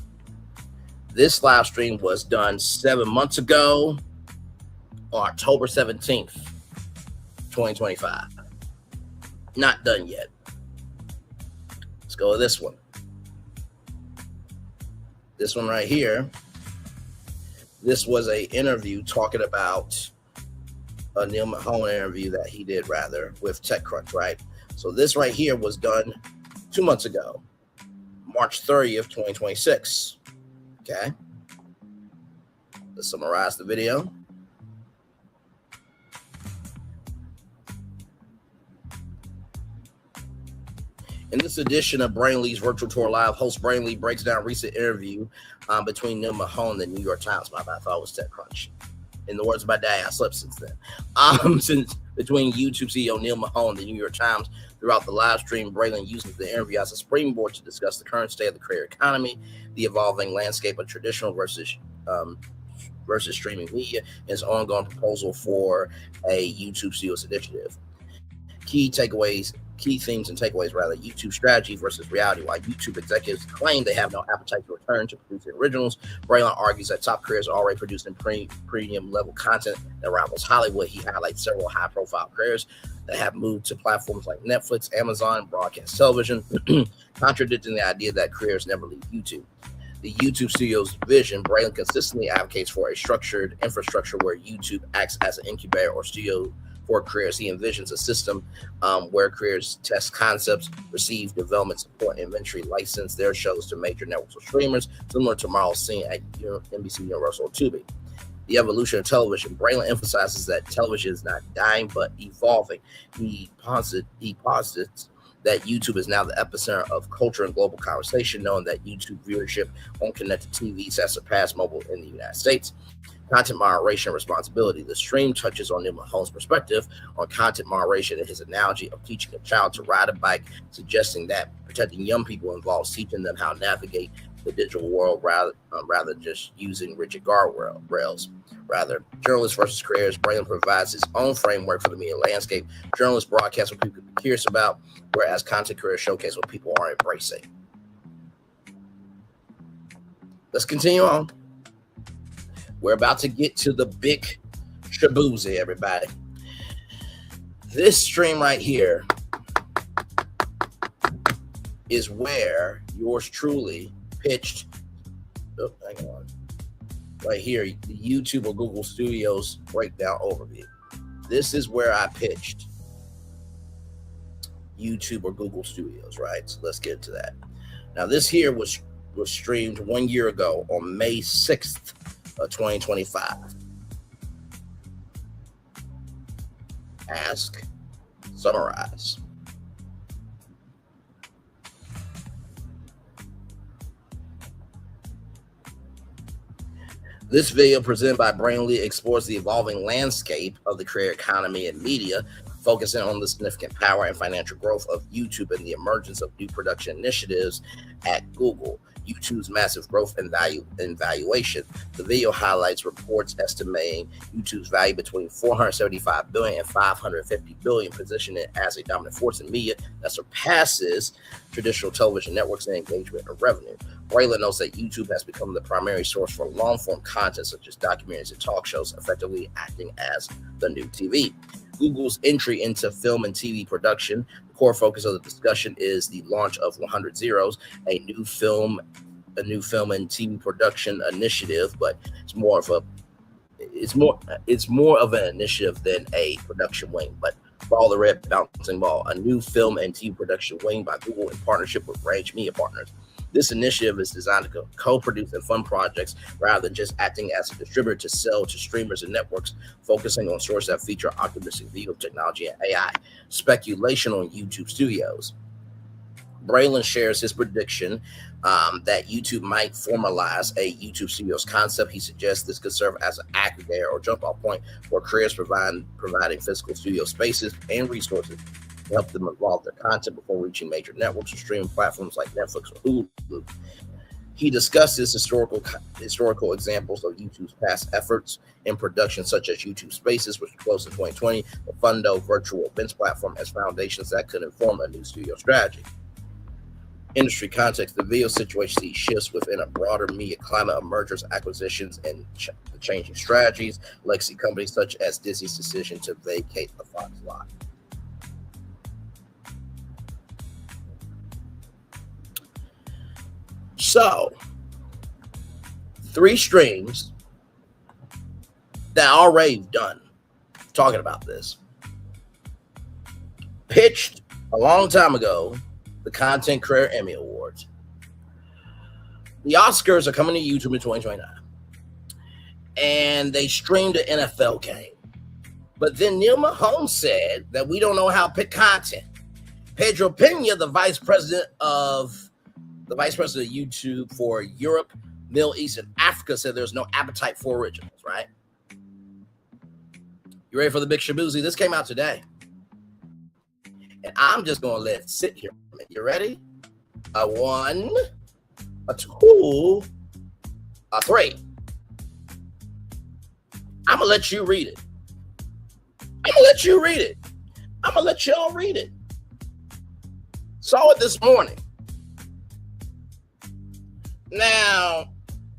This live stream was done 7 months ago on October 17th, 2025. Not done yet. Let's go with this one. This one right here. This was an interview talking about Neil Mahone interview that he did with TechCrunch, right? So this right here was done 2 months ago, March 30th, 2026. Okay. Let's summarize the video. In this edition of Brainly's Virtual Tour Live, host Brainly breaks down recent interview between Neil Mahone and the New York Times. I thought it was TechCrunch. In the words of my dad, I slept since then. Since between YouTube CEO Neil Mahone and the New York Times, throughout the live stream, Braylon uses the interview as a springboard to discuss the current state of the creator economy, the evolving landscape of traditional versus streaming media, and his ongoing proposal for a YouTube Studios initiative. Key themes and takeaways, YouTube strategy versus reality. While YouTube executives claim they have no appetite to return to producing originals, Braylon argues that top creators are already producing premium level content that rivals Hollywood. He highlights several high profile creators that have moved to platforms like Netflix, Amazon, and broadcast television, contradicting the idea that creators never leave YouTube. The YouTube Studios vision, Braylon consistently advocates for a structured infrastructure where YouTube acts as an incubator or studio for creators. He envisions a system where creators test concepts, receive development support, and eventually license their shows to major networks or streamers, similar to Tomorrow's Scene at NBC Universal or Tubi. The evolution of television. Braylon emphasizes that television is not dying but evolving. He posits that YouTube is now the epicenter of culture and global conversation, knowing that YouTube viewership on connected TVs has surpassed mobile in the United States. Content moderation and responsibility. The stream touches on Neil Mahone's perspective on content moderation and his analogy of teaching a child to ride a bike, suggesting that protecting young people involves teaching them how to navigate the digital world rather than just using rigid guardrails. Journalists versus creators. Braylon provides his own framework for the media landscape. Journalists broadcast what people are curious about, whereas content creators showcase what people are embracing. Let's continue on. We're about to get to the big shaboozy, everybody. This stream right here is where yours truly pitched. Oh, hang on. Right here, the YouTube or Google Studios breakdown overview. This is where I pitched YouTube or Google Studios, right? So let's get into that. Now, this here was streamed 1 year ago on May 6th of 2025. Ask, summarize. This video presented by Brainly explores the evolving landscape of the creator economy and media, focusing on the significant power and financial growth of YouTube and the emergence of new production initiatives at Google. YouTube's massive growth and valuation. The video highlights reports estimating YouTube's value between $475 billion and $550 billion, positioning it as a dominant force in media that surpasses traditional television networks in engagement and revenue. Braylon notes that YouTube has become the primary source for long-form content such as documentaries and talk shows, effectively acting as the new TV. Google's entry into film and TV production. The core focus of the discussion is the launch of 100 Zeros, a new film and TV production initiative, but it's more of an initiative than a production wing. But Ball the Red Bouncing Ball, a new film and TV production wing by Google in partnership with Range Media Partners. This initiative is designed to co-produce and fund projects rather than just acting as a distributor to sell to streamers and networks, focusing on sources that feature optimistic video technology and AI. Speculation on YouTube Studios. Braylon shares his prediction that YouTube might formalize a YouTube Studios concept. He suggests this could serve as an aggregator or jump-off point for creators providing physical studio spaces and resources to help them evolve their content before reaching major networks or streaming platforms like Netflix or Hulu. He discusses historical examples of YouTube's past efforts in production, such as YouTube Spaces, which closed in 2020, the Fundo virtual events platform, as foundations that could inform a new studio strategy. Industry context. The video situation sees shifts within a broader media climate of mergers, acquisitions, and changing strategies. Legacy companies such as Disney's decision to vacate the Fox lot. So, 3 streams that are already done. talking about this, pitched a long time ago the Content Creator Emmy Awards. The Oscars are coming to YouTube in 2029, and they streamed an NFL game. But then Neil Mahone said that we don't know how to pick content. Pedro Pena, the vice president of YouTube for Europe, Middle East, and Africa, said there's no appetite for originals, right? You ready for the big shaboozy? This came out today. And I'm just going to let it sit here. You ready? A 1, a 2, a 3. I'm going to let you read it. I'm going to let you read it. I'm going to let y'all read it. Saw it this morning. Now,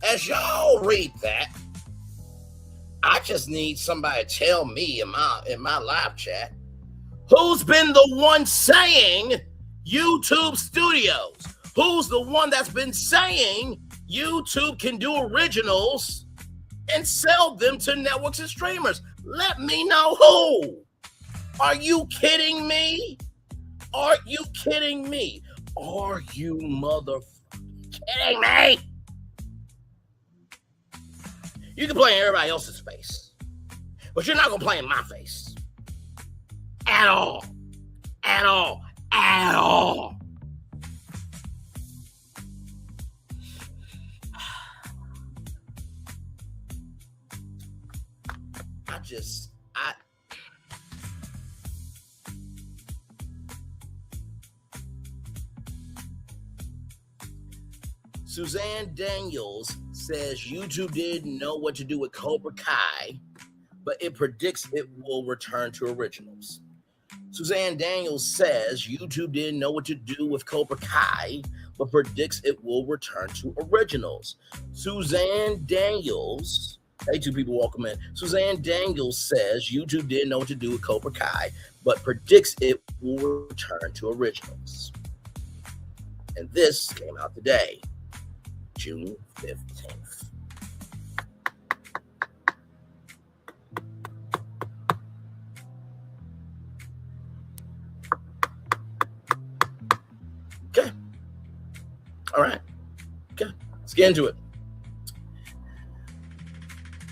as y'all read that, I just need somebody to tell me in my live chat who's been the one saying YouTube Studios? Who's the one that's been saying YouTube can do originals and sell them to networks and streamers? Let me know who. Are you kidding me? Are you kidding me? Are you motherfucking kidding me? You can play in everybody else's face, but you're not going to play in my face. At all. At all. At all. Suzanne Daniels says YouTube didn't know what to do with Cobra Kai, but it predicts it will return to originals. Suzanne Daniels says YouTube didn't know what to do with Cobra Kai, but predicts it will return to originals. Suzanne Daniels, hey, two people, welcome in. Suzanne Daniels says YouTube didn't know what to do with Cobra Kai, but predicts it will return to originals. And this came out today, June 15th. Okay. All right. Okay. Let's get into it.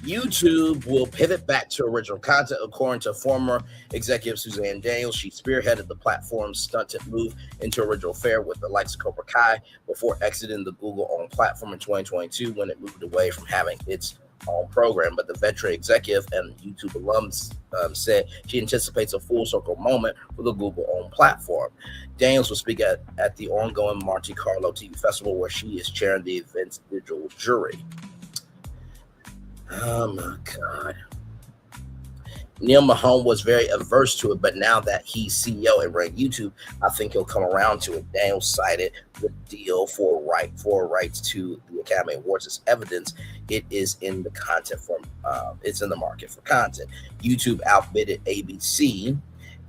YouTube will pivot back to original content, according to former executive Suzanne Daniels. She spearheaded the platform's stunted move into original fare with the likes of Cobra Kai before exiting the Google-owned platform in 2022 when it moved away from having its own program. But the veteran executive and YouTube alums said she anticipates a full circle moment for the Google-owned platform. Daniels will speak at the ongoing Monte Carlo TV Festival, where she is chairing the event's digital jury. Oh my God. Neil Mahone was very averse to it, but now that he's CEO and running YouTube, I think he'll come around to it. Daniels cited the deal for rights to the Academy Awards as evidence it is in the content form. It's in the market for content. YouTube outbidded ABC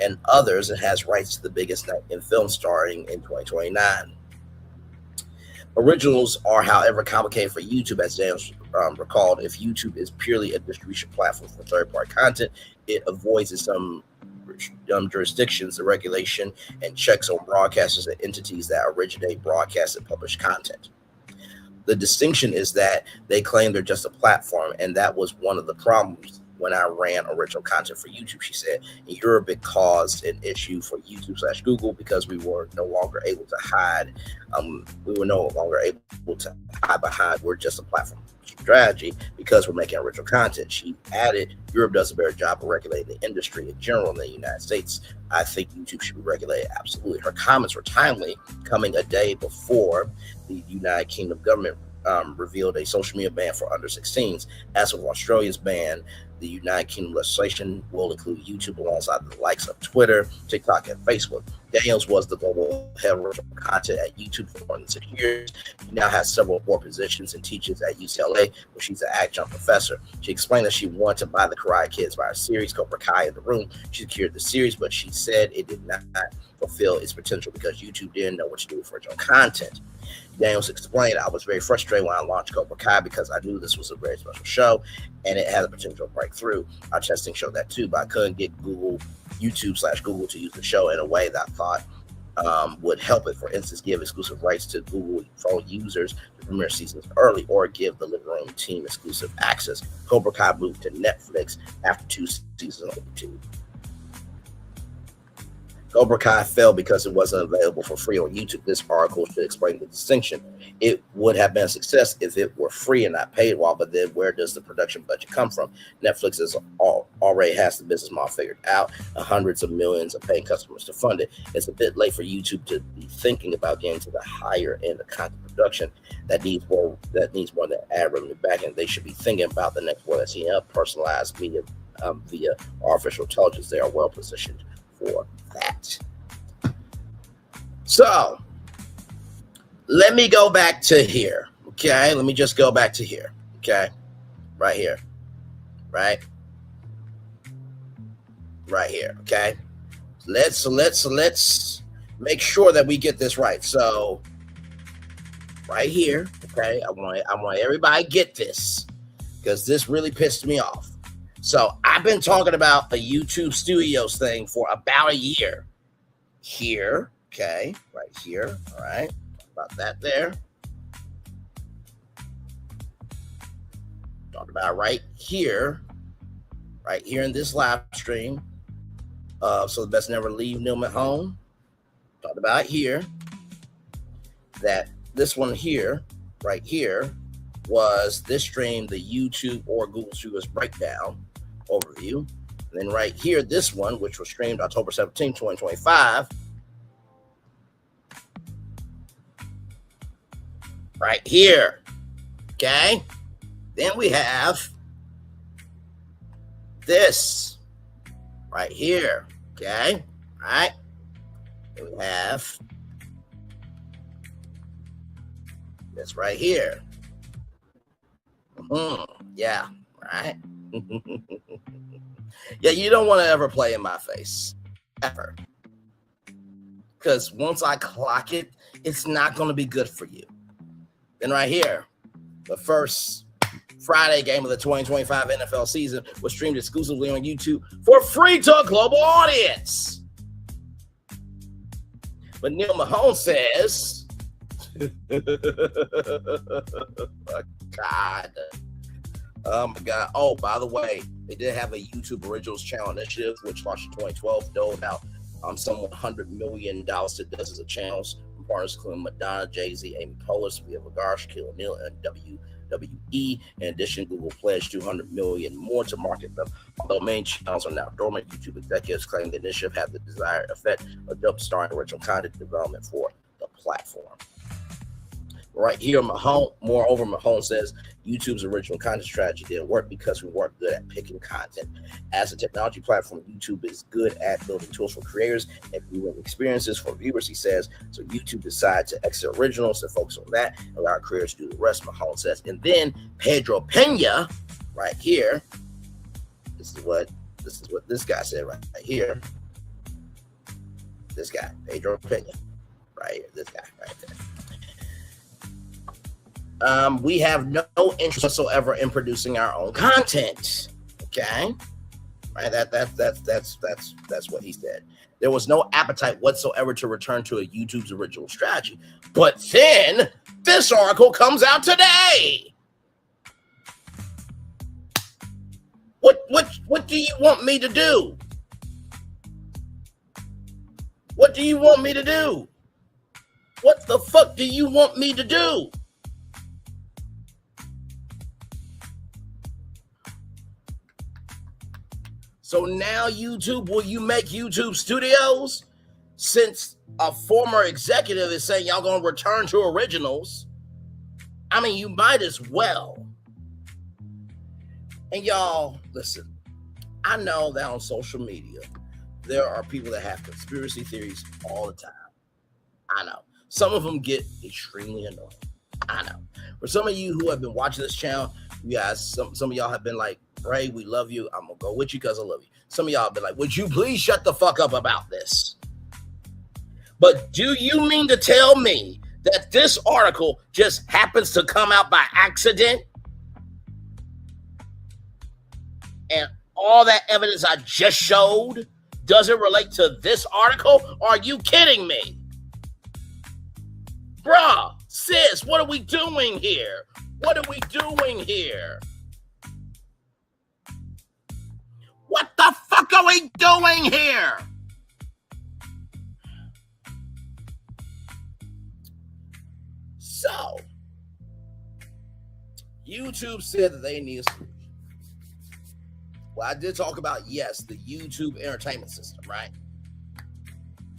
and others and has rights to the biggest night in film starting in 2029. Originals are, however, complicated for YouTube, as Daniels recalled. If YouTube is purely a distribution platform for third-party content, it avoids in some jurisdictions the regulation and checks on broadcasters and entities that originate, broadcast, and publish content. The distinction is that they claim they're just a platform, and that was one of the problems when I ran original content for YouTube, she said. In Europe, it caused an issue for YouTube/Google because we were no longer able to hide. Behind we're just a platform strategy because we're making original content. She added, Europe does a better job of regulating the industry in general than the United States. I think YouTube should be regulated. Absolutely. Her comments were timely, coming a day before the United Kingdom government revealed a social media ban for under 16s. As of Australia's ban, the United Kingdom legislation will include YouTube alongside the likes of Twitter, TikTok, and Facebook. Daniels was the global head of original content at YouTube for more than 6 years. She now has several board positions and teaches at UCLA, where she's an adjunct professor. She explained that she wanted to buy the Karate Kids by a series, Cobra Kai in the Room. She secured the series, but she said it did not fulfill its potential because YouTube didn't know what to do with original content. Daniels explained, I was very frustrated when I launched Cobra Kai because I knew this was a very special show and it had the potential to break through. Our testing showed that too, but I couldn't get YouTube/Google to use the show in a way that I thought would help it. For instance, give exclusive rights to Google phone users to premiere seasons early, or give the Living Room team exclusive access. Cobra Kai moved to Netflix after 2 seasons on YouTube. Cobra Kai fell because it wasn't available for free on YouTube. This article should explain the distinction. It would have been a success if it were free and not paid for, but then where does the production budget come from? Netflix already has the business model figured out, and hundreds of millions of paying customers to fund it. It's a bit late for YouTube to be thinking about getting to the higher end of content production that needs more than ad revenue back end. They should be thinking about the next one that's personalized media via artificial intelligence. They are well positioned for that. So let me go back to here. Okay, let me just go back to here. Okay, right here, right here. Okay, let's make sure that we get this right. So right here. Okay, I want everybody to get this, because this really pissed me off. So I've been talking about the YouTube Studios thing for about a year. Here, okay, right here, all right, about that there. Talked about right here in this live stream. So the best never leave Newman home. Talked about here that this one here, right here, was this stream, the YouTube or Google Studios breakdown overview. And then right here, this one, which was streamed October 17, 2025. Right here. Okay. Then we have this right here. Okay. All right. Then we have this right here. Yeah. Right. Yeah, you don't want to ever play in my face, ever, because once I clock it, it's not going to be good for you. Then right here, the first Friday game of the 2025 NFL season was streamed exclusively on YouTube for free to a global audience. But Neil Mahone says, God. Oh my God. Oh, by the way, they did have a YouTube Originals Channel initiative, which launched in 2012, doled out some $100 million to dozens of channels from partners including Madonna, Jay-Z, Amy Poehler, Sofia Vergara, Shaquille O'Neal, and WWE. In addition, Google pledged $200 million more to market them. Although main channels are now dormant, YouTube executives claim the initiative had the desired effect of jumpstarting original content development for the platform. Right here, Mahone says YouTube's original content strategy didn't work because we weren't good at picking content. As a technology platform, YouTube is good at building tools for creators and viewing experiences for viewers, he says. So YouTube decided to exit originals and focus on that and allow creators to do the rest, Mahone says. And then Pedro Pena, right here, this is what this guy said right here. This guy, Pedro Pena, right here, this guy right there. We have no interest whatsoever in producing our own content. Okay, right? That's what he said. There was no appetite whatsoever to return to a YouTube's original strategy. But then this article comes out today. What do you want me to do? What do you want me to do? What the fuck do you want me to do? So now YouTube, will you make YouTube Studios? Since a former executive is saying y'all gonna return to originals, I mean, you might as well. And y'all, listen, I know that on social media, there are people that have conspiracy theories all the time. I know. Some of them get extremely annoying. I know. For some of you who have been watching this channel, you guys, some of y'all have been like, Ray, we love you. I'm going to go with you because I love you. Some of y'all have been like, would you please shut the fuck up about this? But do you mean to tell me that this article just happens to come out by accident? And all that evidence I just showed doesn't relate to this article? Are you kidding me? Bruh, sis, what are we doing here? What are we doing here? What the fuck are we doing here? So, YouTube said that they need a solution. Well, I did talk about, yes, the YouTube entertainment system, right?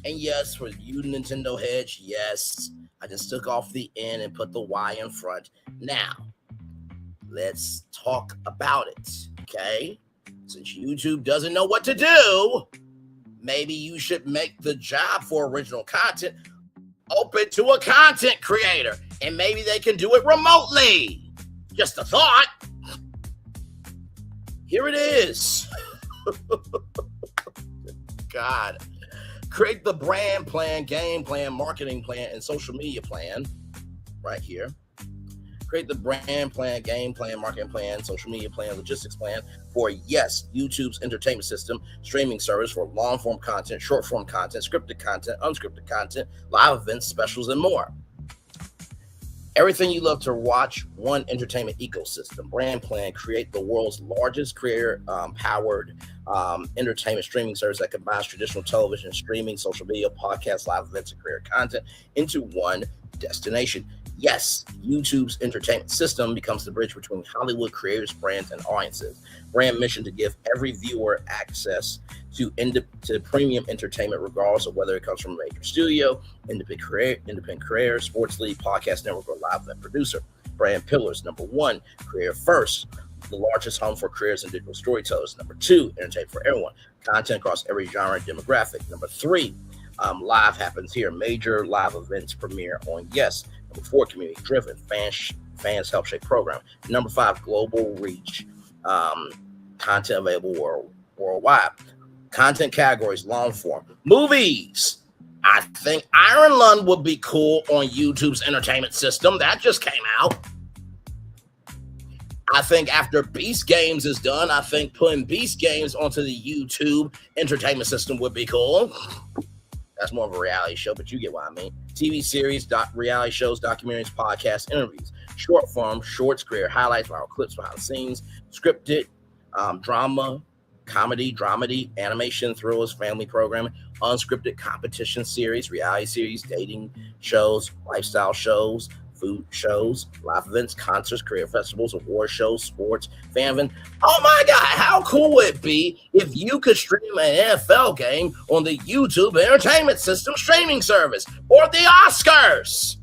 And yes, for you Nintendo heads, yes, I just took off the N and put the Y in front. Now, let's talk about it, okay? Since YouTube doesn't know what to do, maybe you should make the job for original content open to a content creator, and maybe they can do it remotely. Just a thought. Here it is. God. Create the brand plan, game plan, marketing plan, and social media plan right here. Create the brand plan, game plan, marketing plan, social media plan, logistics plan for, yes, YouTube's entertainment system, streaming service for long-form content, short-form content, scripted content, unscripted content, live events, specials, and more. Everything you love to watch, one entertainment ecosystem. Brand plan, create the world's largest creator-powered entertainment streaming service that combines traditional television, streaming, social media, podcasts, live events, and creator content into one destination. Yes, YouTube's entertainment system becomes the bridge between Hollywood creators, brands, and audiences. Brand mission to give every viewer access to premium entertainment, regardless of whether it comes from a major studio, independent creator, sports league, podcast network, or live event producer. Brand pillars: number one, creator first, the largest home for creators and digital storytellers. Number two, entertainment for everyone, content across every genre and demographic. Number three, live happens here. Major live events premiere on Yes. Number four, community driven. Fans help shape program. Number five, global reach. Content available worldwide. Content categories, long form. Movies. I think Iron Lung would be cool on YouTube's entertainment system. That just came out. I think after Beast Games is done, I think putting Beast Games onto the YouTube entertainment system would be cool. That's more of a reality show, but you get what I mean. TV series, reality shows, documentaries, podcasts, interviews, short form, shorts, career highlights, viral clips, behind the scenes, scripted, drama, comedy, dramedy, animation, thrillers, family programming, unscripted competition series, reality series, dating shows, lifestyle shows, food shows, live events, concerts, career festivals, award shows, sports, fan event. Oh my God, how cool would it be if you could stream an NFL game on the YouTube entertainment system streaming service or the Oscars?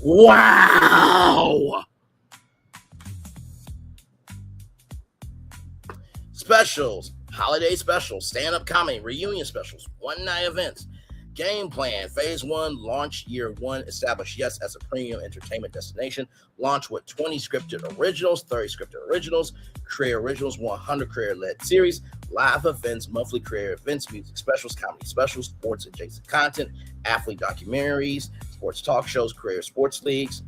Wow. Specials, holiday specials, stand-up comedy, reunion specials, one-night events. Game plan, phase one, launch year one, establish Yes as a premium entertainment destination. Launch with 20 scripted originals, 30 scripted originals, creator originals, 100 creator-led series, live events, monthly creator events, music specials, comedy specials, sports adjacent content, athlete documentaries, sports talk shows, career sports leagues.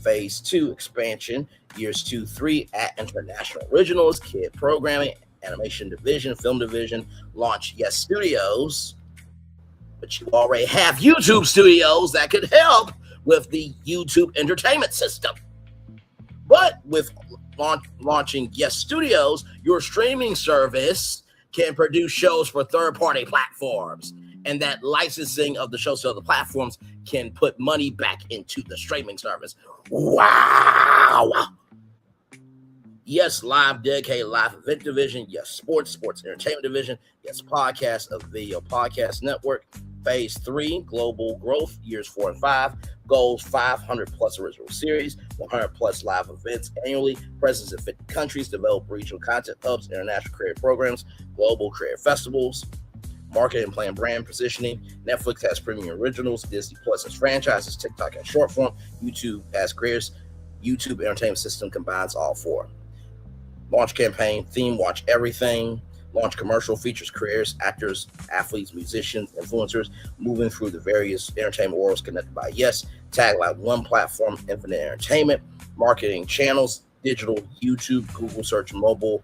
Phase two, expansion, years 2-3, at international originals, kid programming, animation division, film division. Launch Yes Studios. But you already have YouTube Studios that could help with the YouTube entertainment system. But with launching Yes Studios, your streaming service can produce shows for third-party platforms. And that licensing of the shows to other platforms can put money back into the streaming service. Wow! Yes, live dedicated live event division. Yes, sports entertainment division. Yes, podcast of video podcast network. Phase 3, global growth, years 4 and 5. Goals, 500 plus original series, 100 plus live events annually. Presence in 50 countries. Develop regional content hubs, international creative programs, global creative festivals. Marketing plan, brand positioning. Netflix has premium originals. Disney Plus has franchises. TikTok has short form. YouTube has creators. YouTube entertainment system combines all four. Launch campaign, theme, watch everything. Launch commercial, features creators, actors, athletes, musicians, influencers, moving through the various entertainment worlds connected by Yes. Tagline, one platform, infinite entertainment. Marketing channels, digital, YouTube, Google search, mobile,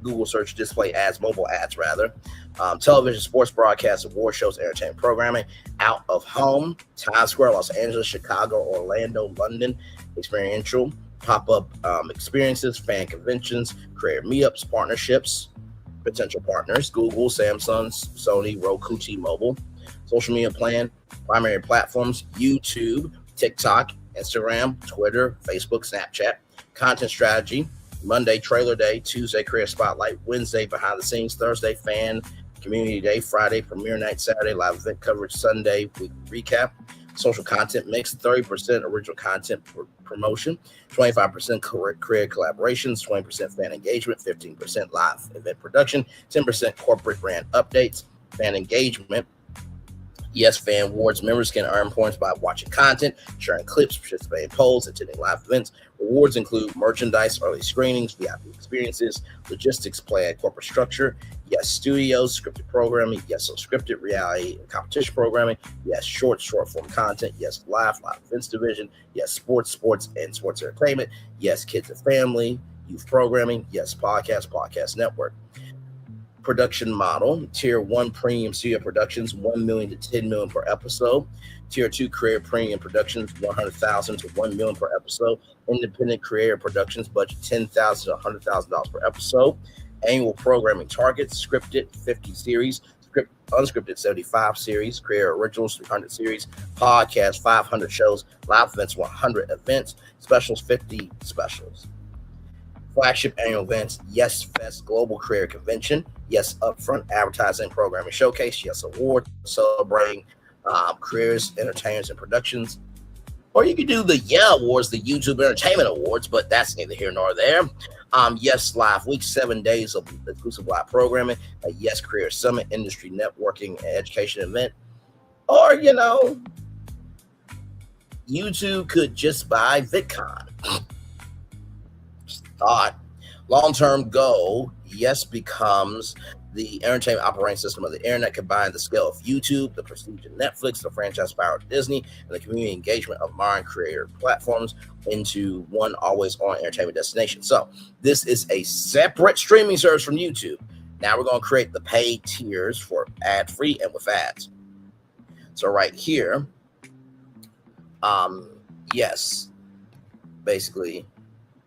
Google search, display ads, mobile ads rather, television, sports broadcasts, award shows, entertainment programming, out of home, Times Square, Los Angeles, Chicago, Orlando, London, experiential, pop-up experiences, fan conventions, creator meetups, partnerships, potential partners, Google, Samsung, Sony, Roku, T-Mobile, social media plan, primary platforms, YouTube, TikTok, Instagram, Twitter, Facebook, Snapchat, content strategy, Monday, trailer day, Tuesday, career spotlight, Wednesday, behind the scenes, Thursday, fan community day, Friday, premiere night, Saturday, live event coverage, Sunday, week recap, social content mix, 30% original content promotion, 25% career collaborations, 20% fan engagement, 15% live event production, 10% corporate brand updates, fan engagement. Yes, fan awards members can earn points by watching content, sharing clips, participating in polls, attending live events. Rewards include merchandise, early screenings, VIP experiences, logistics, plan, corporate structure. Yes, studios, scripted programming. Yes, unscripted reality and competition programming. Yes, short form content. Yes, live events division. Yes, sports, and sports entertainment. Yes, kids and family, youth programming. Yes, podcast network. Production model, tier 1 premium studio productions, 1 million to 10 million per episode. Tier 2 creator premium productions, 100,000 to 1 million per episode. Independent creator productions, budget $10,000 to $100,000 per episode. Annual programming targets, scripted 50 series, unscripted 75 series, creator originals 300 series, podcast 500 shows, live events 100 events, specials 50 specials. Flagship annual events, Yes Fest Global Career Convention, yes upfront advertising programming showcase, yes award celebrating careers, entertainers, and productions. Or you could do the Awards, the YouTube Entertainment Awards, but that's neither here nor there. Yes Live Week, 7 days of exclusive live programming, a Yes Career Summit, industry networking and education event. Or, YouTube could just buy VidCon. Thought. Long-term goal, Yes becomes the entertainment operating system of the internet, combined the scale of YouTube, the prestige of Netflix, the franchise power of Disney, and the community engagement of modern creator platforms into one always-on entertainment destination. So this is a separate streaming service from YouTube. Now we're going to create the paid tiers for ad-free and with ads. So right here, yes, basically,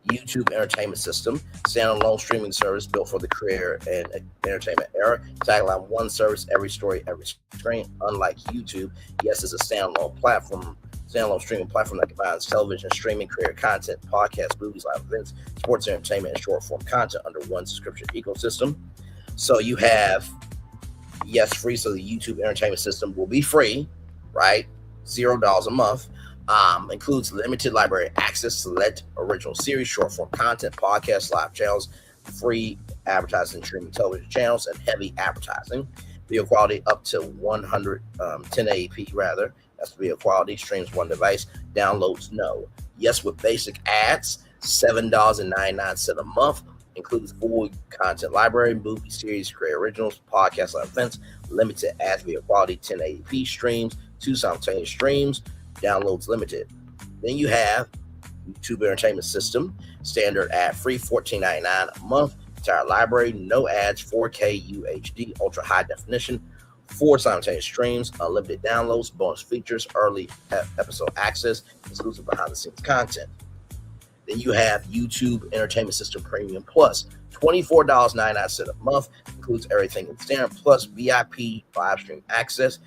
YouTube Entertainment System, standalone streaming service built for the career and entertainment era. Tagline: one service, every story, every screen. Unlike YouTube, Yes is a standalone streaming platform that combines television, streaming, creator content, podcasts, movies, live events, sports entertainment, and short form content under one subscription ecosystem. So you have Yes free, so the YouTube Entertainment System will be free, right? $0 a month. Includes limited library access, select original series, short form content, podcasts, live channels, free advertising, streaming television channels, and heavy advertising. Video quality up to 1080p rather. That's video quality. Streams one device. Downloads no. Yes with basic ads, $7.99 a month. Includes full content library, movie series, create originals, podcasts, live events, limited ads, video quality, 1080p streams, 2 simultaneous streams. Downloads limited. Then you have YouTube Entertainment System, standard ad-free, $14.99 a month. Entire library, no ads, 4K UHD, ultra high definition, 4 simultaneous streams, unlimited downloads, bonus features, early episode access, exclusive behind the scenes content. Then you have YouTube Entertainment System Premium Plus, $24.99 a month, includes everything in standard plus VIP live stream access,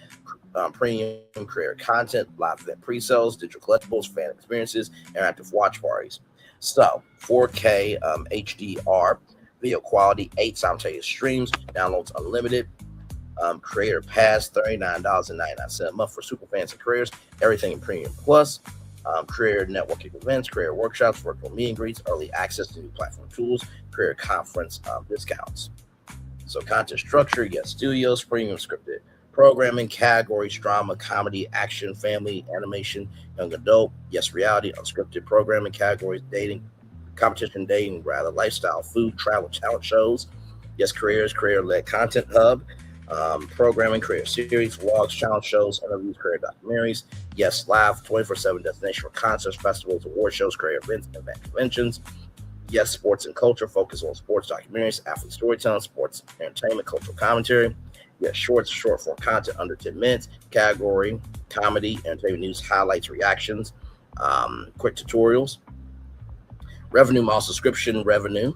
premium creator content, live event pre-sales, digital collectibles, fan experiences, interactive watch parties. So 4K HDR, video quality, 8 simultaneous streams, downloads unlimited, creator pass, $39.99 a month for super fans and creators, everything in premium plus, creator networking events, creator workshops, virtual meet and greets, early access to new platform tools, creator conference discounts. So content structure, yes, studios, premium scripted programming, categories, drama, comedy, action, family, animation, young adult, yes, reality, unscripted programming, categories, dating, competition dating, rather, lifestyle, food, travel, talent shows, yes, careers, career-led content hub, programming, creator series, vlogs, challenge shows, interviews, career documentaries, yes, live, 24/7 destination for concerts, festivals, award shows, career events, event conventions, Yes, sports and culture, focus on sports documentaries, athlete storytelling, sports entertainment, cultural commentary. Yes, short form content under 10 minutes. Category, comedy, entertainment news, highlights, reactions, quick tutorials. Revenue model, subscription revenue,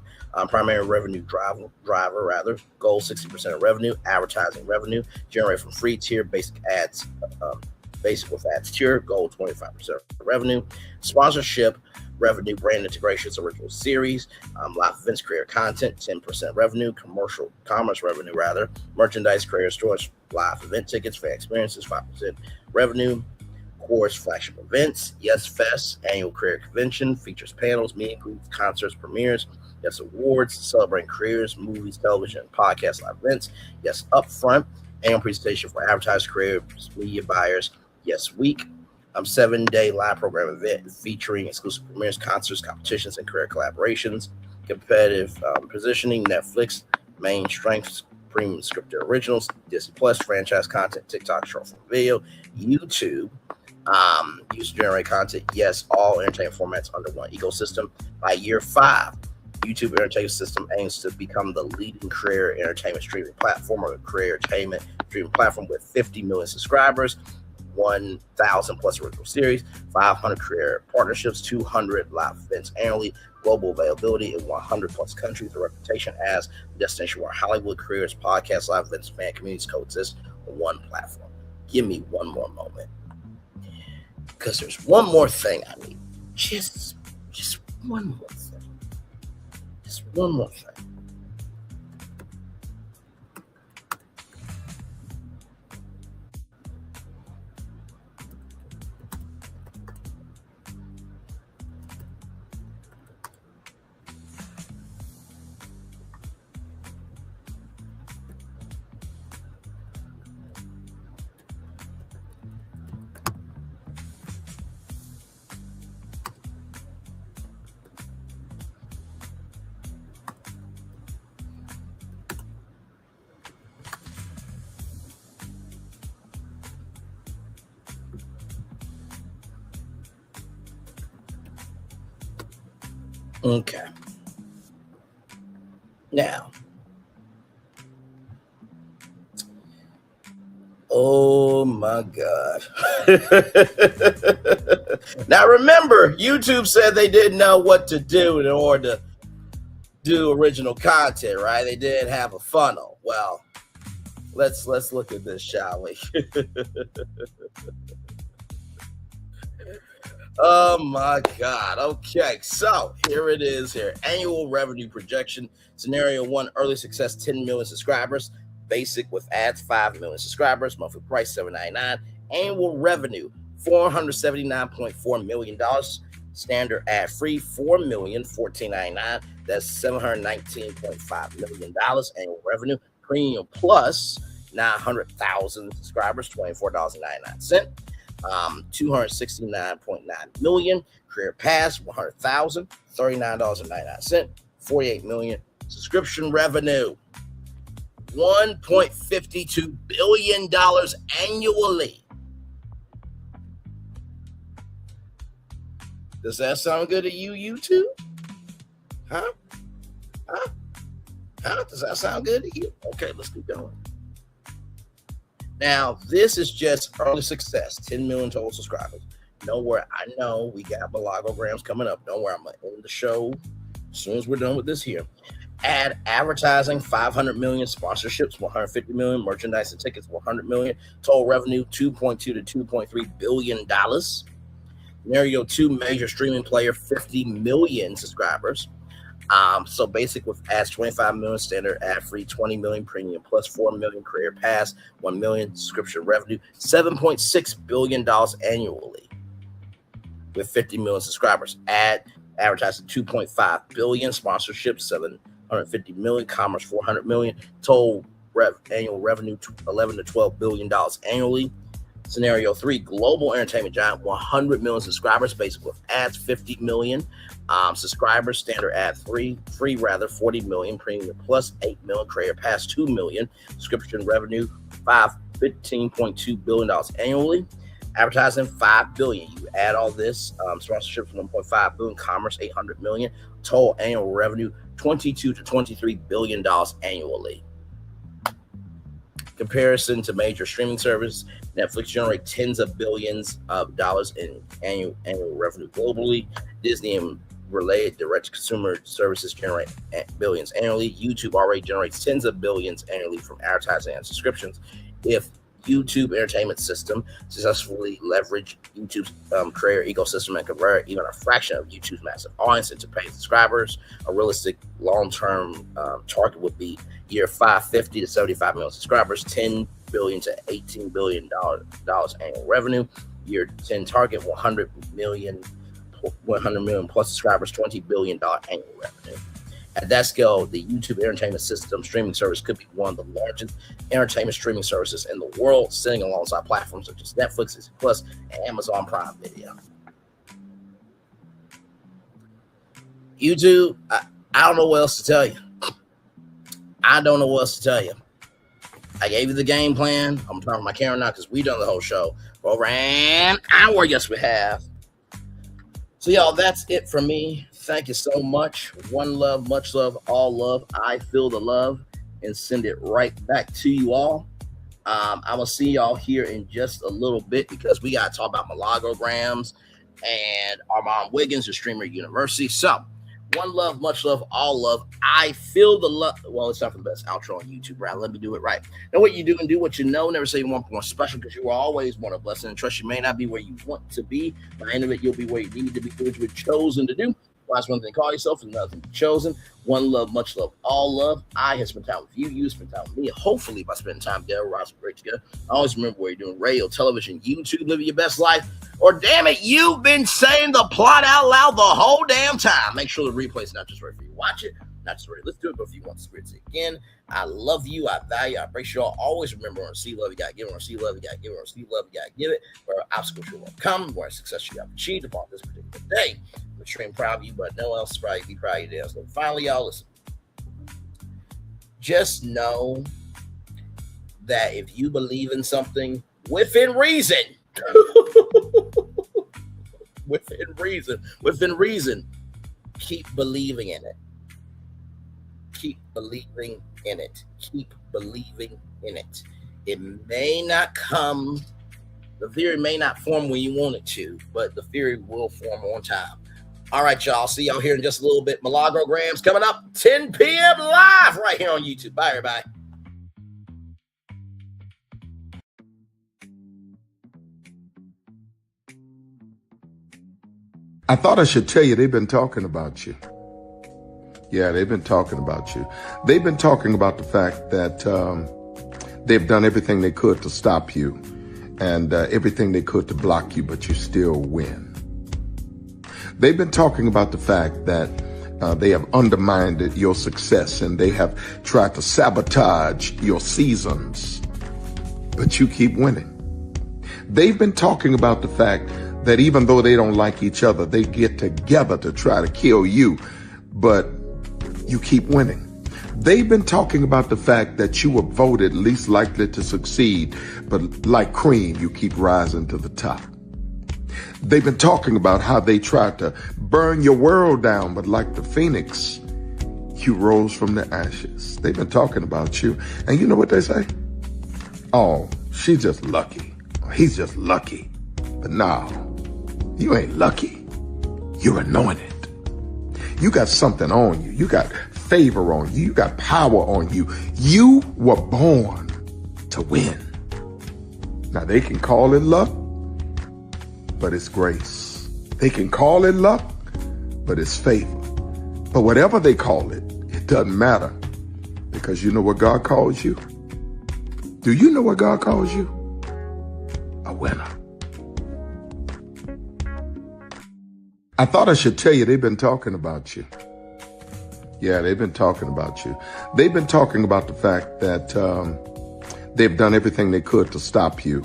primary revenue driver rather. Goal 60% of revenue. Advertising revenue, generate from free tier, basic ads, basic with ads tier. Goal 25% of revenue. Sponsorship revenue, brand integrations, original series, live events, creator content, 10% revenue. Commerce revenue rather. Merchandise, creator stores, live event tickets, fan experiences, 5% revenue. Course, flagship events. Yes Fest, annual career convention, features panels, meet and greets, concerts, premieres. Yes Awards, celebrating careers, movies, television, podcasts, live events. Yes Upfront, annual presentation for advertisers, creators, media buyers. Yes Week, 7-day live program event featuring exclusive premieres, concerts, competitions, and career collaborations. Competitive positioning, Netflix, main strengths, premium scripted originals, Disney Plus, franchise content, TikTok, short form video, YouTube. Use to generate content. Yes, all entertainment formats under one ecosystem. By year 5, YouTube entertainment system aims to become the leading career entertainment streaming platform or career entertainment streaming platform with 50 million subscribers, 1,000 plus original series, 500 career partnerships, 200 live events annually, global availability in 100 plus countries, a reputation as a destination where Hollywood careers, podcasts, live events, fan communities coexist on one platform. Give me one more moment, because there's one more thing I need. Just one more thing. Just one more thing. Okay. Now, oh my God. Now remember, YouTube said they didn't know what to do in order to do original content, right? They did have a funnel. Well, let's look at this, shall we? Oh my God. Okay, so here it is here. Annual revenue projection. Scenario 1, early success, 10 million subscribers. Basic with ads, 5 million subscribers. Monthly price, $7.99. Annual revenue, $479.4 million. Standard ad free, $4,014.99. That's $719.5 million annual revenue. Premium plus, 900,000 subscribers, $24.99. 269.9 million. Career Pass, 100,000, $39.99. 48 million. Subscription revenue, $1.52 billion annually. Does that sound good to you, YouTube? Huh? Does that sound good to you? Okay, let's keep going. Now, this is just early success, 10 million total subscribers. Nowhere, I know we got blogograms coming up. Don't worry, I'm going to end the show as soon as we're done with this here. Advertising, 500 million. Sponsorships, 150 million. Merchandise and tickets, 100 million. Total revenue, $2.2 to $2.3 billion. Scenario 2, major streaming player, 50 million subscribers. So basic with ads, 25 million, standard ad free, 20 million, premium plus, 4 million, career pass, 1 million, subscription revenue, $7.6 billion annually with 50 million subscribers. Advertising, 2.5 billion, sponsorships, 750 million, commerce, 400 million, total annual revenue, 11 to $12 billion annually. Scenario 3, global entertainment giant, 100 million subscribers, basic with ads, 50 million. Subscribers, standard ad free, 40 million, premium plus 8 million, career pass 2 million, subscription revenue, $15.2 billion annually. Advertising, $5 billion. You add all this, sponsorships, $1.5 billion, commerce, $800 million, total annual revenue, $22 to $23 billion annually. Comparison to major streaming services, Netflix generates tens of billions of dollars in annual revenue globally. Disney and related direct-to-consumer services generate billions annually. YouTube already generates tens of billions annually from advertising and subscriptions. If YouTube entertainment system successfully leverage YouTube's creator ecosystem and convert even a fraction of YouTube's massive audience into paying subscribers, a realistic long-term target would be year 5, 50 to 75 million subscribers, $10 billion to $18 billion annual revenue. Year 10 target, 100 million plus subscribers, $20 billion annual revenue. At that scale, the YouTube entertainment system streaming service could be one of the largest entertainment streaming services in the world, sitting alongside platforms such as Netflix, Disney Plus, and Amazon Prime Video. YouTube, I don't know what else to tell you. I don't know what else to tell you. I gave you the game plan. I'm turning my camera now because we done the whole show for over an hour. Yes, we have. So, y'all, that's it from me. Thank you so much. One love, much love, all love. I feel the love and send it right back to you all. I'm going to see y'all here in just a little bit because we got to talk about malogograms and Armand Wiggins, the streamer at University. So, one love, much love, all love. I feel the love. Well, it's not the best outro on YouTube, right? Let me do it right. Know what you do and do what you know. Never say you want more special because you will always want a blessing and trust. You may not be where you want to be. By the end of it, you'll be where you need to be, what you were chosen to do. That's one thing. Call yourself and another thing. Chosen. One love, much love, all love. I have spent time with you. You spend time with me. Hopefully, by spending time together, we're also great together. I always remember where you're doing radio, television, YouTube, living your best life. Or damn it, you've been saying the plot out loud the whole damn time. Make sure the replay is not just right for you to watch it, not just ready to listen to it, but if you want to experience it again. I love you. I value. I appreciate y'all. Always remember, on see love, you gotta give it. On see love, you gotta give it. On see love, you gotta give it. Where obstacles you will come, where success you have achieved upon this particular day. I'm extremely proud of you, but no one else is proud. Be proud of you. So finally, y'all, listen. Just know that if you believe in something within reason, within reason, keep believing in it. Keep believing in it. Keep believing in it. It may not come, the theory may not form when you want it to, but the theory will form on time. All right, y'all. See y'all here in just a little bit. Malogrograms coming up 10 p.m. live right here on YouTube. Bye, everybody. I thought I should tell you they've been talking about you. Yeah, they've been talking about you. They've been talking about the fact that they've done everything they could to stop you and everything they could to block you, but you still win. They've been talking about the fact that they have undermined your success and they have tried to sabotage your seasons, but you keep winning. They've been talking about the fact that even though they don't like each other, they get together to try to kill you, but you keep winning. They've been talking about the fact that you were voted least likely to succeed, but like cream, you keep rising to the top. They've been talking about how they tried to burn your world down, but like the phoenix, you rose from the ashes. They've been talking about you. And you know what they say? Oh, she's just lucky. He's just lucky. But no, you ain't lucky. You're anointed. You got something on you. You got favor on you. You got power on you. You were born to win. Now they can call it luck, but it's grace. They can call it luck, but it's favor. But whatever they call it, it doesn't matter, because you know what God calls you? Do you know what God calls you? A winner. I thought I should tell you they've been talking about you. Yeah, they've been talking about you. They've been talking about the fact that they've done everything they could to stop you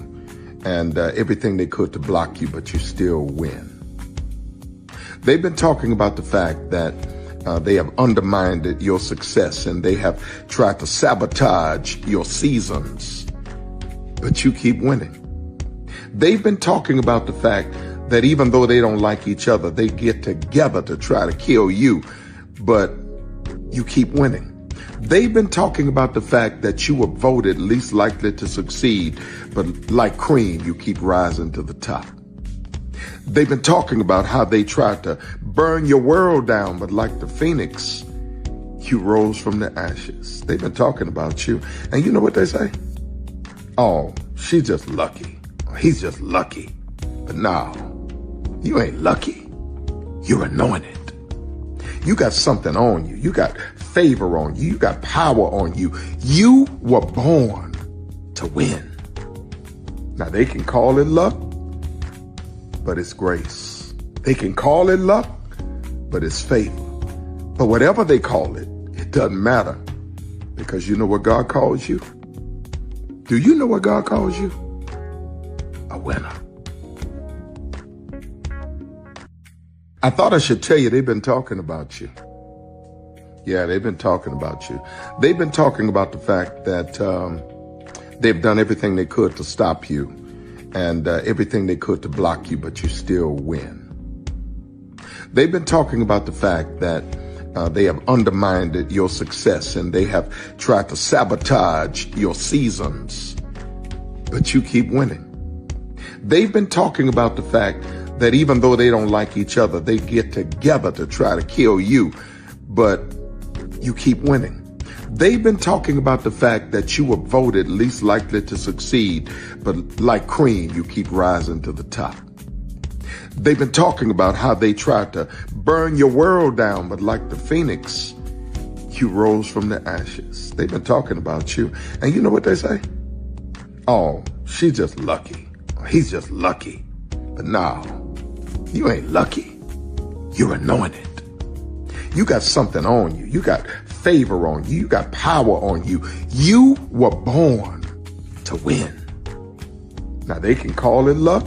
and everything they could to block you, but you still win. They've been talking about the fact that they have undermined your success and they have tried to sabotage your seasons, but you keep winning. They've been talking about the fact that even though they don't like each other, they get together to try to kill you, but you keep winning. They've been talking about the fact that you were voted least likely to succeed, but like cream, you keep rising to the top. They've been talking about how they tried to burn your world down, but like the phoenix, you rose from the ashes. They've been talking about you. And you know what they say? Oh, she's just lucky. He's just lucky. But no, you ain't lucky. You're anointed. You got something on you. You got favor on you. You got power on you. You were born to win. Now they can call it luck, but it's grace. They can call it luck, but it's favor. But whatever they call it, it doesn't matter, because you know what God calls you? Do you know what God calls you? A winner. I thought I should tell you they've been talking about you. Yeah, they've been talking about you. They've been talking about the fact that they've done everything they could to stop you and everything they could to block you, but you still win. They've been talking about the fact that they have undermined your success and they have tried to sabotage your seasons, but you keep winning. They've been talking about the fact that even though they don't like each other, they get together to try to kill you, but you keep winning. They've been talking about the fact that you were voted least likely to succeed, but like cream, you keep rising to the top. They've been talking about how they tried to burn your world down, but like the phoenix, you rose from the ashes. They've been talking about you. And you know what they say? Oh, she's just lucky. He's just lucky. But no, you ain't lucky. You're anointed. You got something on you. You got favor on you. You got power on you. You were born to win. Now they can call it luck,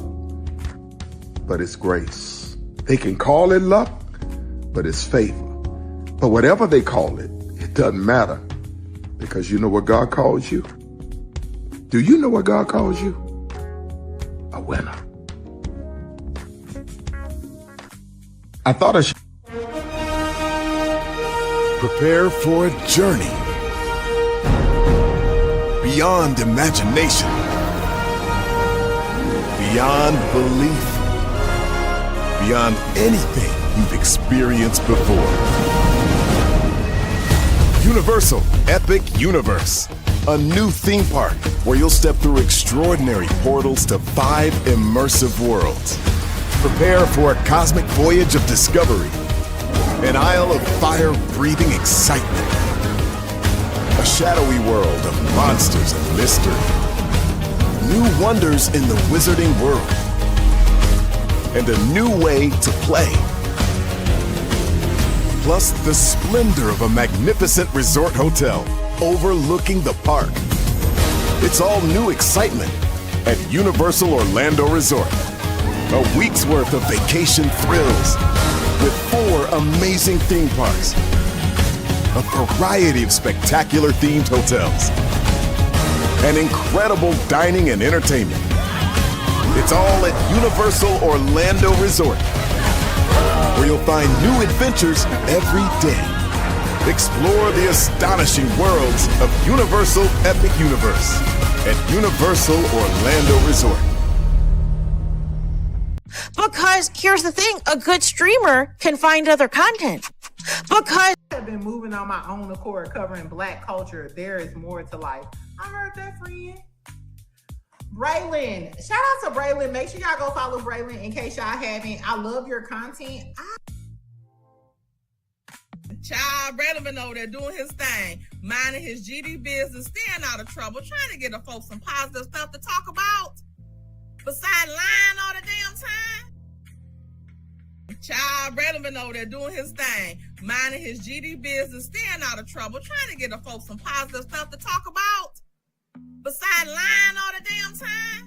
but it's grace. They can call it luck, but it's favor. But whatever they call it, it doesn't matter, because you know what God calls you? Do you know what God calls you? A winner. I thought I should. Prepare for a journey beyond imagination, beyond belief, beyond anything you've experienced before. Universal Epic Universe, a new theme park where you'll step through extraordinary portals to 5 immersive worlds. Prepare for a cosmic voyage of discovery, an isle of fire-breathing excitement, a shadowy world of monsters and mystery, new wonders in the wizarding world, and a new way to play. Plus the splendor of a magnificent resort hotel overlooking the park. It's all new excitement at Universal Orlando Resort. A week's worth of vacation thrills with 4 amazing theme parks, a variety of spectacular themed hotels, and incredible dining and entertainment. It's all at Universal Orlando Resort, where you'll find new adventures every day. Explore the astonishing worlds of Universal Epic Universe at Universal Orlando Resort. Because here's the thing, a good streamer can find other content. Because I've been moving on my own accord, covering Black culture. There is more to life. I heard that, friend. Braylon, shout out to Braylon. Make sure y'all go follow Braylon in case y'all haven't. I love your content. Child, Braylon been over there doing his thing, minding his GD business, staying out of trouble, trying to get the folks some positive stuff to talk about. Besides lying all the damn time. Child, Braylon been over there doing his thing, minding his GD business, staying out of trouble, trying to get the folks some positive stuff to talk about. Besides lying all the damn time.